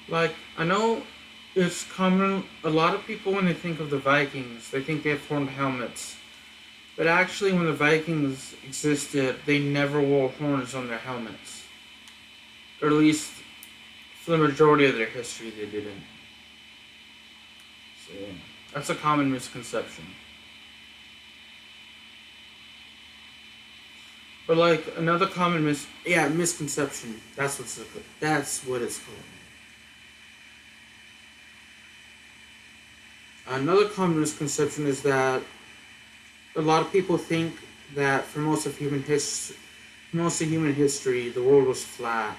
Like, I know it's common, a lot of people when they think of the Vikings, they think they have horned helmets. But actually, when the Vikings existed, they never wore horns on their helmets. Or at least, for the majority of their history, they didn't. So, yeah. That's a common misconception. But, like, another common misconception. That's what it's called. Another common misconception is that a lot of people think that for most of human history, the world was flat.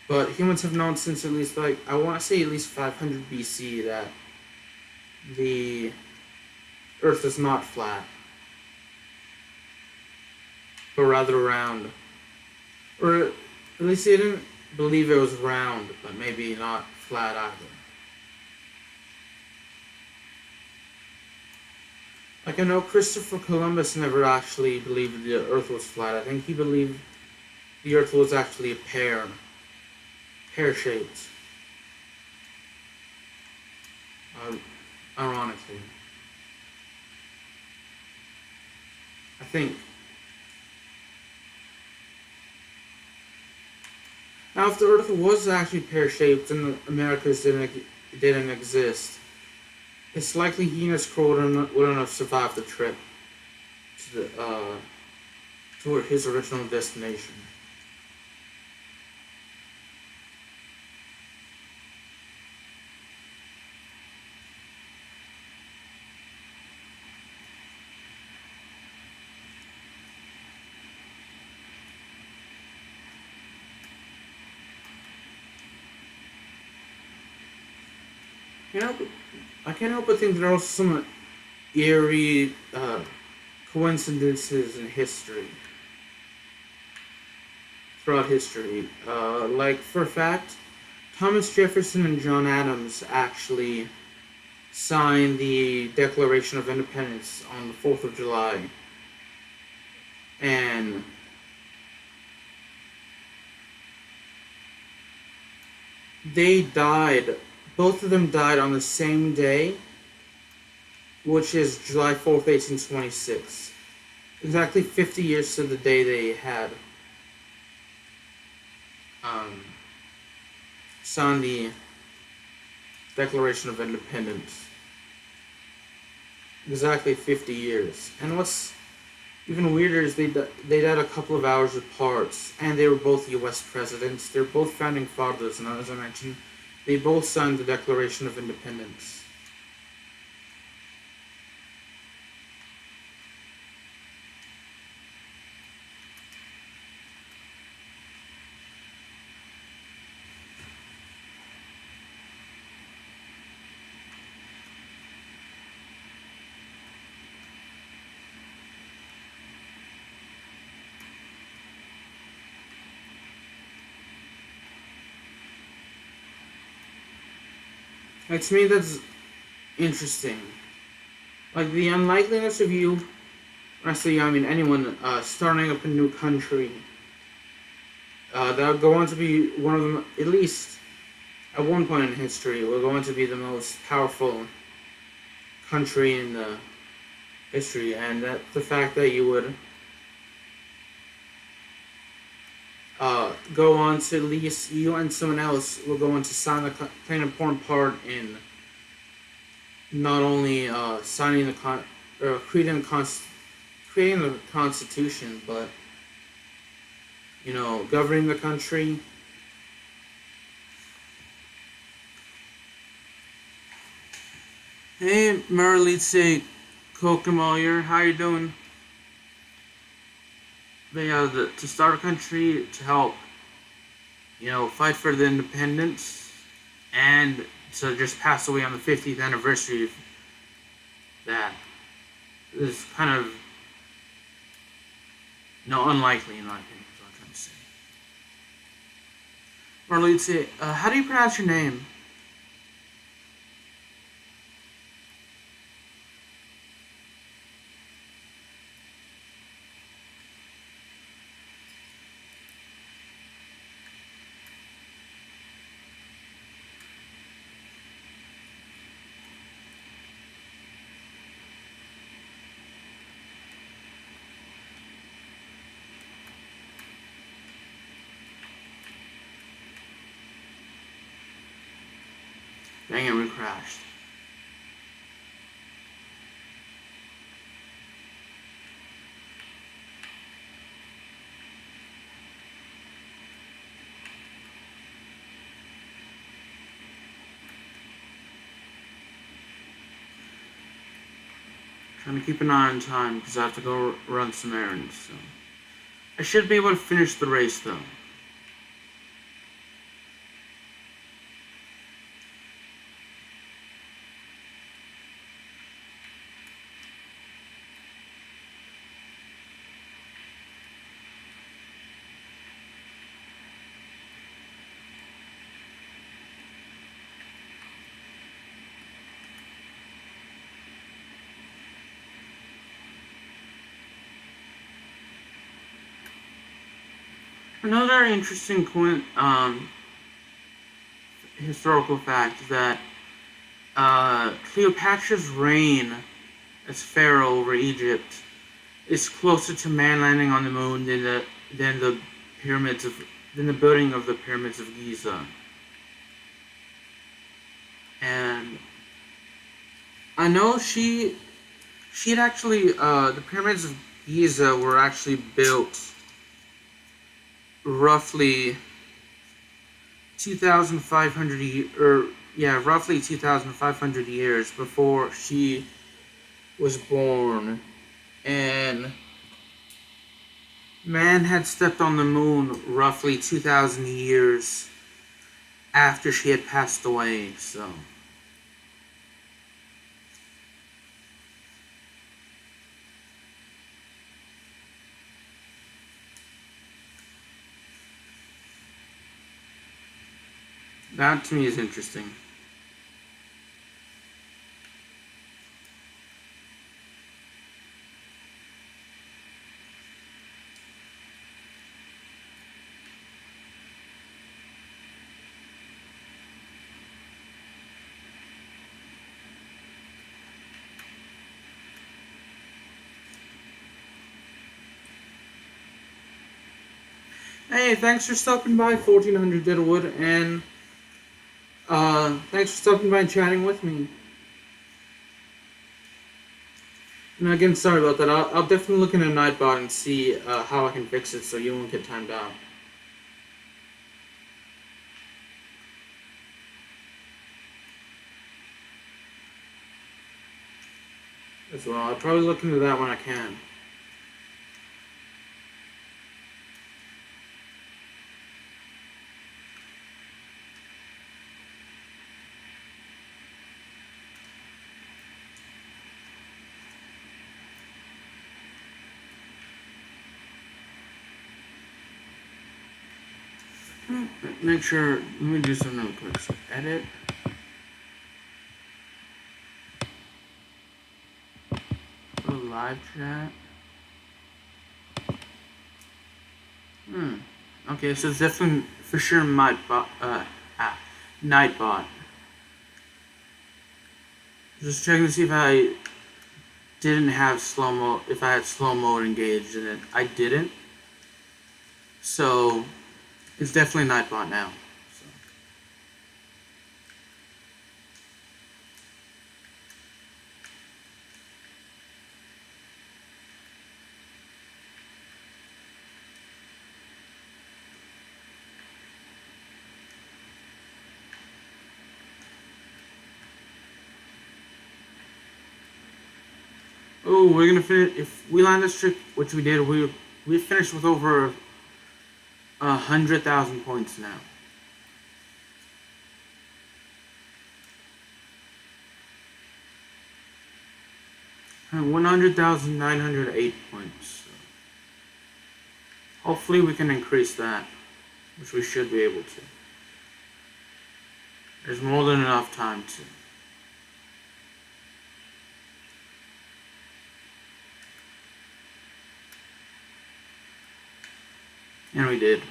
But humans have known since at least I want to say at least 500 BC that the Earth is not flat, but rather round. Or at least they didn't believe it was round, but maybe not flat either. Like, I know Christopher Columbus never actually believed the Earth was flat. I think he believed the Earth was actually a pear-shaped. Ironically. I think. Now, if the Earth was actually pear-shaped and the Americas didn't exist, it's likely he and his crew wouldn't have survived the trip to his original destination. You know, I can't help but think there are also some eerie coincidences in history. Throughout history. Like, for a fact, Thomas Jefferson and John Adams actually signed the Declaration of Independence on the 4th of July. And they died, both of them died on the same day, which is July 4th, 1826. Exactly 50 years to the day they had signed the Declaration of Independence. Exactly 50 years. And what's even weirder is they died a couple of hours apart, and they were both U.S. presidents. They're both founding fathers, and as I mentioned, they both signed the Declaration of Independence. Like, to me, that's interesting. Like, the unlikeliness of you, when I say you, I mean anyone, starting up a new country, that would go on to be one of them, at least at one point in history, will go on to be the most powerful country in the history, and that the fact that you would go on to, at least you and someone else will go on to play an important part in not only signing creating the Constitution, but governing the country. Hey, Marlitse Kokomoyer, how you doing? To start a country, to help, fight for the independence, and to just pass away on the 50th anniversary of that. Is kind of, unlikely in my opinion, is what I'm trying to say. Marlitse, how do you pronounce your name? Dang it, we crashed. Trying to keep an eye on time because I have to go run some errands. So I should be able to finish the race though. Another interesting historical fact is that Cleopatra's reign as pharaoh over Egypt is closer to man landing on the moon than the pyramids of than the building of the pyramids of Giza. And I know she'd actually the pyramids of Giza were actually built roughly 2,500 years before she was born, and man had stepped on the moon roughly 2,000 years after she had passed away. So that to me is interesting. Hey, thanks for stopping by, 1400 Deadwood, and thanks for stopping by and chatting with me. And again, sorry about that. I'll definitely look into Nightbot and see how I can fix it so you won't get timed out. As well, I'll probably look into that when I can. Make sure, let me do something real quick. So edit. live chat. Okay, so it's definitely for sure Nightbot. Just checking to see if I didn't have slow-mo, if I had slow mode engaged in it. I didn't. So it's definitely Nightbot now. So. Oh, we're gonna finish. If we land this trick, which we did, we finished with over 100,000 points now. And 100,908 points. So hopefully we can increase that, which we should be able to. There's more than enough time to. And we did.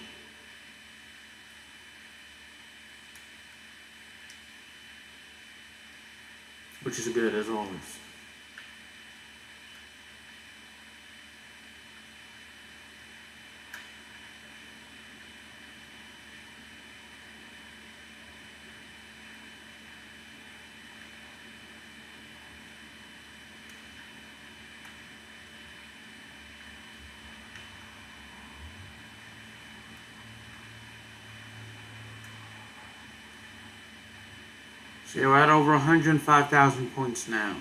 Which is good as always. So we're at over 105,000 points now.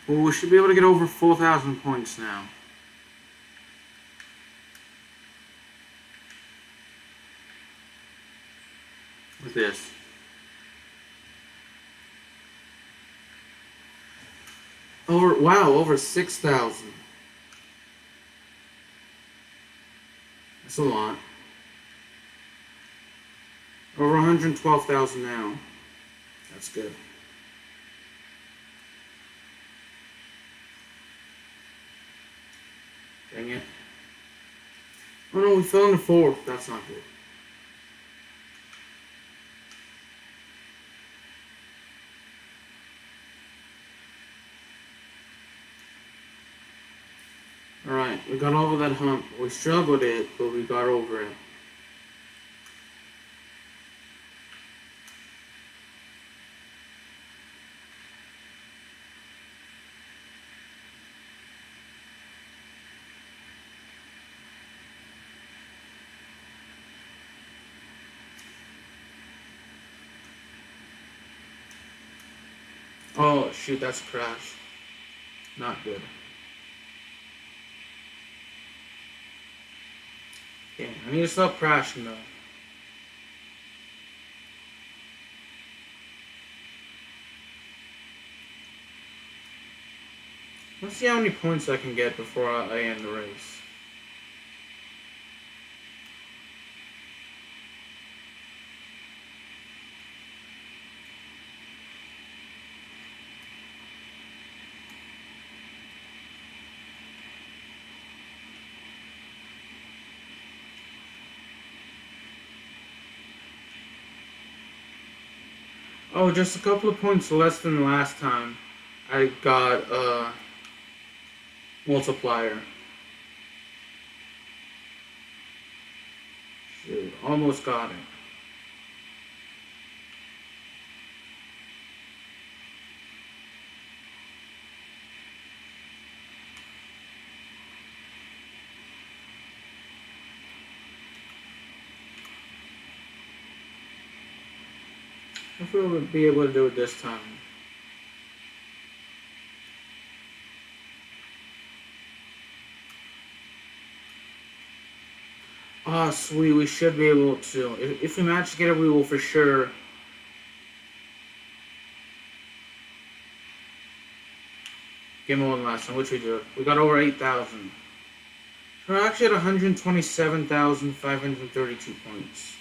Well, we should be able to get over 4,000 points now. With this. Over 6,000. That's a lot. Over 112,000 now. That's good. Dang it. Oh no, we fell into fourth. That's not good. Alright, we got over that hump. We struggled it, but we got over it. Oh shoot, that's a crash. Not good. Yeah, I need to stop crashing though. Let's see how many points I can get before I end the race. Oh, just a couple of points less than last time. I got a multiplier. Shoot, almost got it. Hopefully we'll be able to do it this time. Ah, sweet, we should be able to. If we manage to get it, we will for sure Game more than last time, which we did. We got over 8,000. We're actually at 127,532 points.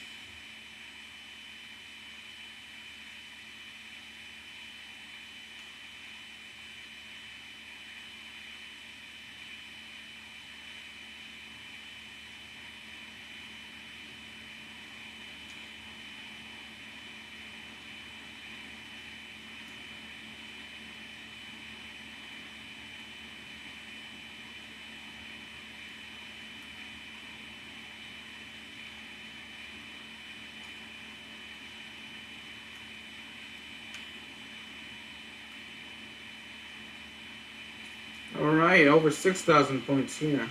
Alright, over 6,000 points here.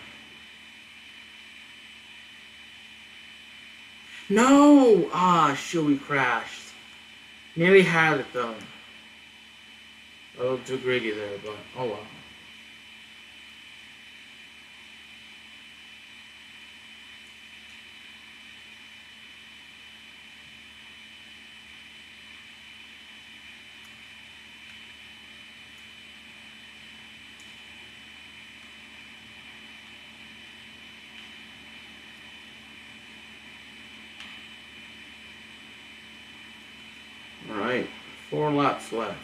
No! Ah, shit, we crashed. Nearly had it though. A little too greedy there, but oh well. Alright, 4 laps left.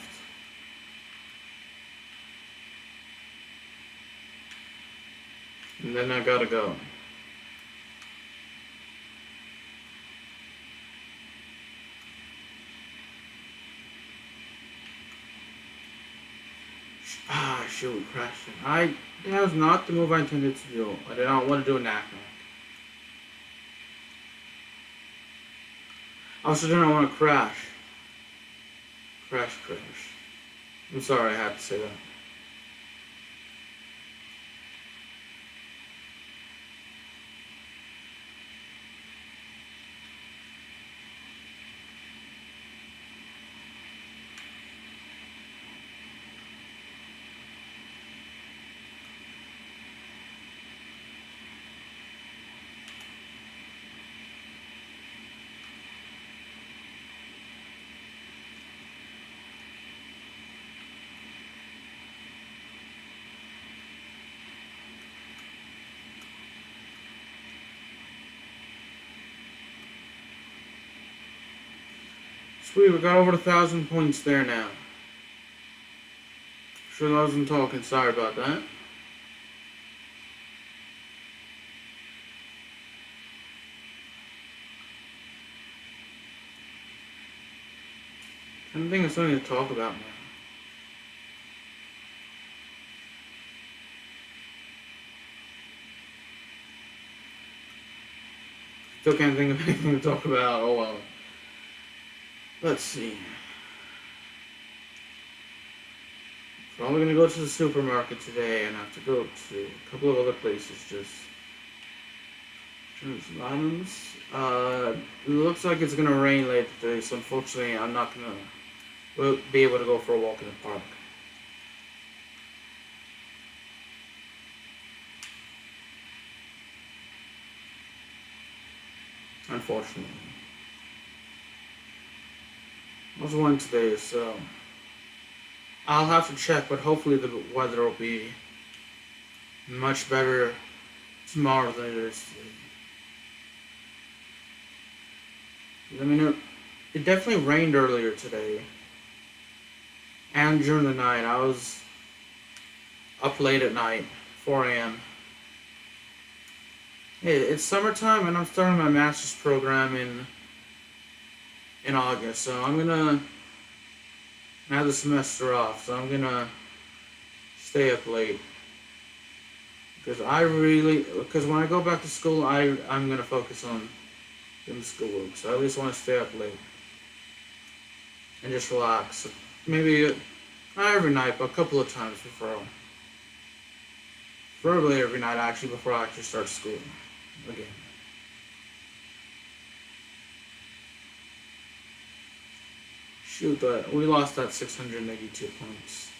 And then I gotta go. Ah, shit, we crashed. That was not the move I intended to do. I did not want to do a knack-knack. I also did not want to crash. Crash. I'm sorry I had to say that. Sweet, we got over 1,000 points there now. Sure I wasn't talking, sorry about that. I don't think there's something to talk about now. Still can't think of anything to talk about, oh well. Let's see. Probably gonna go to the supermarket today and have to go to a couple of other places just items. It looks like it's gonna rain later today, so unfortunately I'm not gonna be able to go for a walk in the park. Unfortunately. I was one today, so I'll have to check, but hopefully the weather will be much better tomorrow than it is today. I mean, it definitely rained earlier today, and during the night. I was up late at night, 4 a.m. Hey, it's summertime, and I'm starting my master's program in August, so I'm gonna have the semester off, so I'm gonna stay up late. Because when I go back to school, I'm gonna focus on doing schoolwork, so I at least want to stay up late and just relax. Maybe not every night, but a couple of times preferably every night actually, before I actually start school again. Shoot, we lost that 682 points.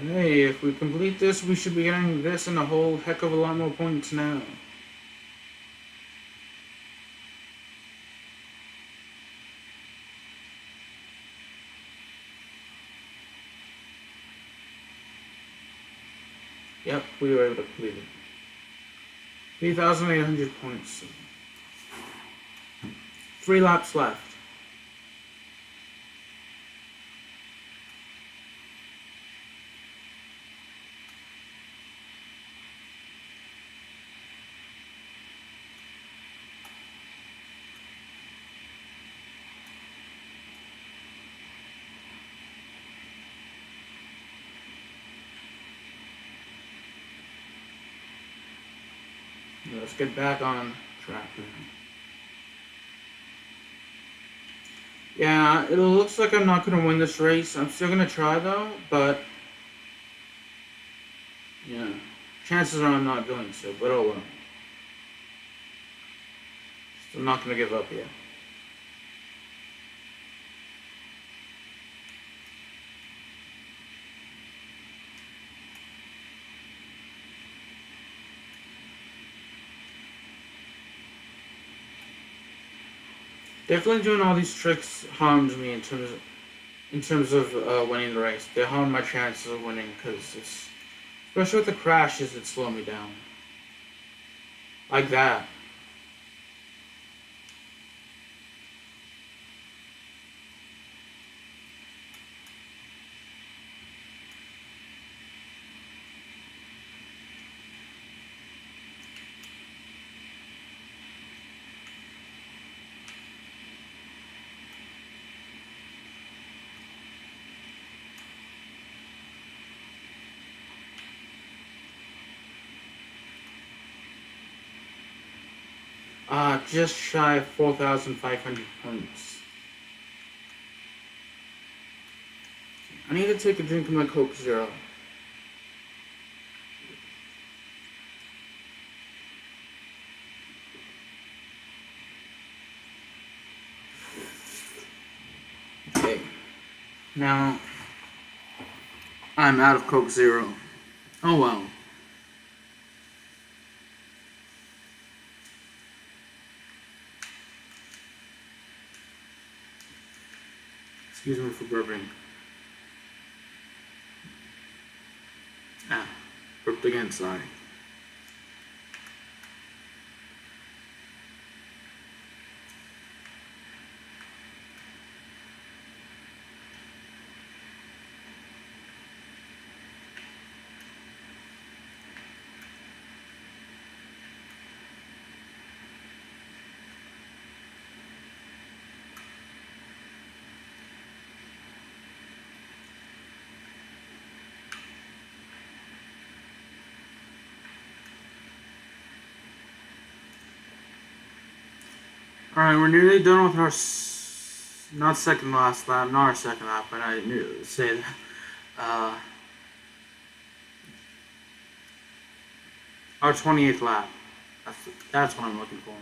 Hey, if we complete this, we should be getting this and a whole heck of a lot more points now. Yep, we were able to complete it. 3,800 points. 3 laps left. Let's get back on track now. Yeah, it looks like I'm not going to win this race. I'm still going to try though, but yeah, chances are I'm not doing so, but oh well. Still not going to give up yet. Definitely doing all these tricks harms me in terms of winning the race. They harm my chances of winning because it's, especially with the crashes, it slow me down. Like that. Just shy of 4,500 points. I need to take a drink of my Coke Zero. Okay. Now, I'm out of Coke Zero. Oh well. Excuse me for burping. Burped again, sorry. Alright, we're nearly done with our, not second last lap, not our second lap, but I knew to say that. Our 28th lap. That's what I'm looking for.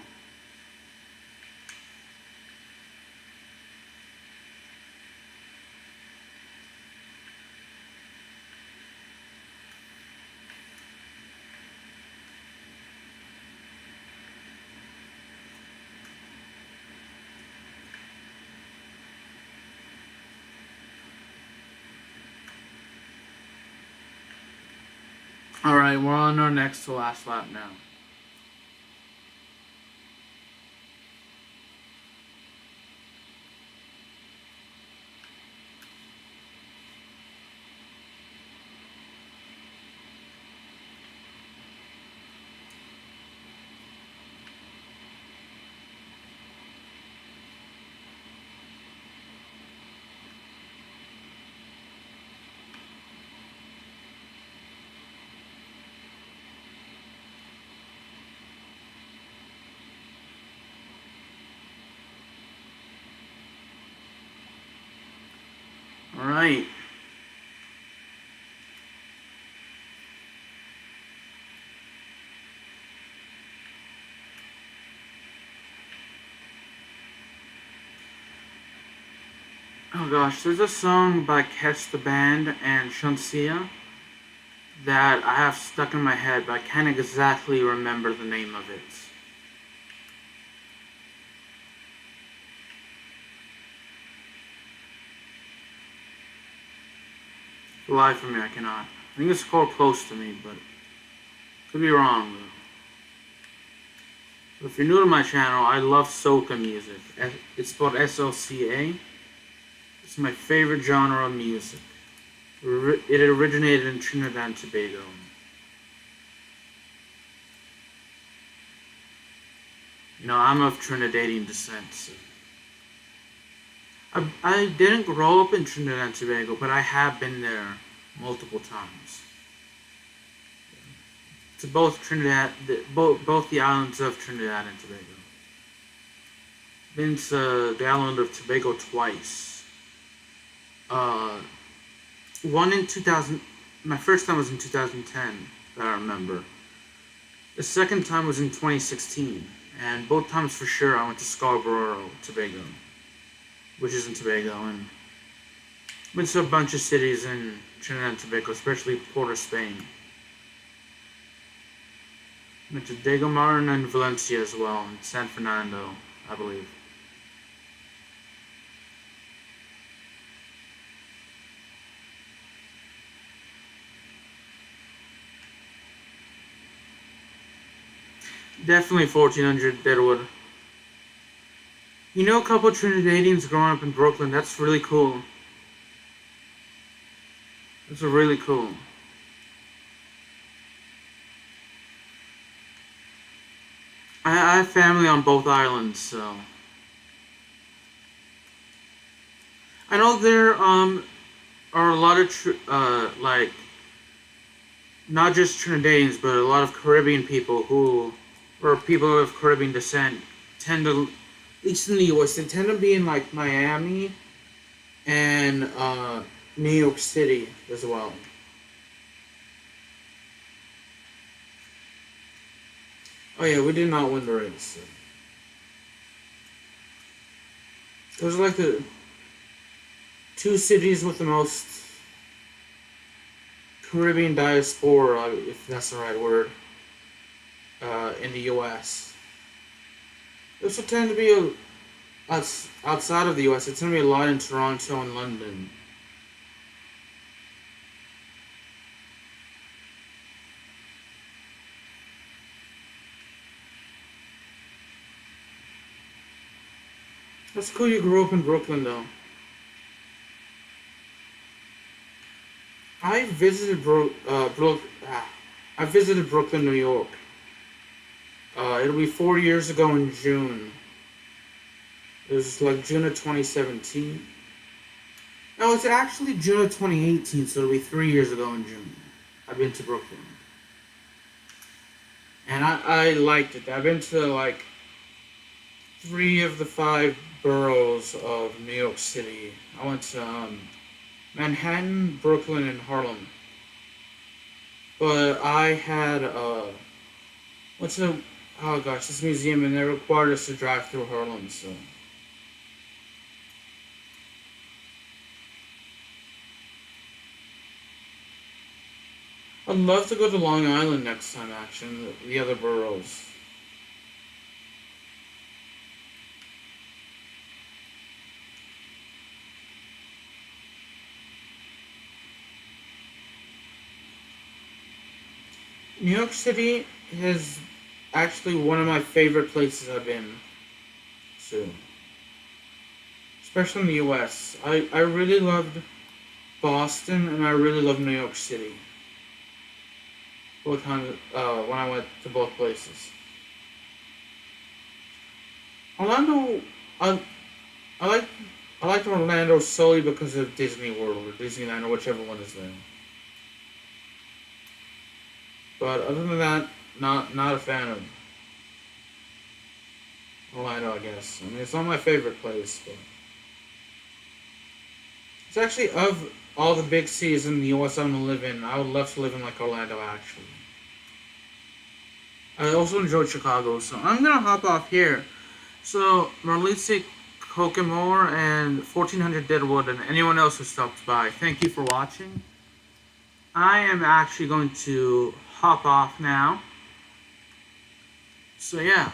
Alright, we're on our next to last lap now. Alright. Oh gosh, there's a song by Catch the Band and Shansia that I have stuck in my head, but I can't exactly remember the name of it. For the life of me, I cannot. I think it's called Close to Me, but could be wrong though. So if you're new to my channel, I love soca music. It's spelled S-O-C-A. It's my favorite genre of music. It originated in Trinidad and Tobago. You know, I'm of Trinidadian descent, so I didn't grow up in Trinidad and Tobago, but I have been there multiple times. To both Trinidad, both the islands of Trinidad and Tobago. Been to the island of Tobago twice. One in 2000. My first time was in 2010, that I remember. The second time was in 2016, and both times for sure I went to Scarborough, Tobago, which is in Tobago, and went to a bunch of cities in Trinidad and Tobago, especially Port of Spain. Went to Dagomar and Valencia as well, and San Fernando, I believe. Definitely 1400 Deadwood. You know a couple of Trinidadians growing up in Brooklyn. That's really cool. That's really cool. I have family on both islands, so I know there are a lot of like not just Trinidadians, but a lot of Caribbean people who, or people of Caribbean descent, tend to, at least in the U.S., they tend to be in like Miami and New York City as well. Oh yeah, we did not win the race. Those are like the two cities with the most Caribbean diaspora, if that's the right word, in the U.S. They also tend to be outside of the U.S. It's going to be a lot in Toronto and London. That's cool you grew up in Brooklyn, though. I visited I visited Brooklyn, New York. It'll be 4 years ago in June. It was like June of 2017. No, it's actually June of 2018, so it'll be 3 years ago in June. I've been to Brooklyn. And I liked it. I've been to like 3 of the 5 boroughs of New York City. I went to Manhattan, Brooklyn, and Harlem. But I had went to, oh gosh, this museum, and they required us to drive through Harlem, so. I'd love to go to Long Island next time, actually, the other boroughs. New York City is actually one of my favorite places I've been to. Especially in the US. I really loved Boston and I really loved New York City. Both times when I went to both places. Orlando, I liked Orlando solely because of Disney World or Disneyland or whichever one is there. But other than that, not a fan of Orlando, I guess. I mean, it's not my favorite place, but it's actually, of all the big cities in the U.S. I'm gonna live in, I would love to live in like Orlando, actually. I also enjoyed Chicago, so I'm gonna hop off here. So, Marlise Kokimore and 1400 Deadwood and anyone else who stopped by, thank you for watching. I am actually going to hop off now. So yeah.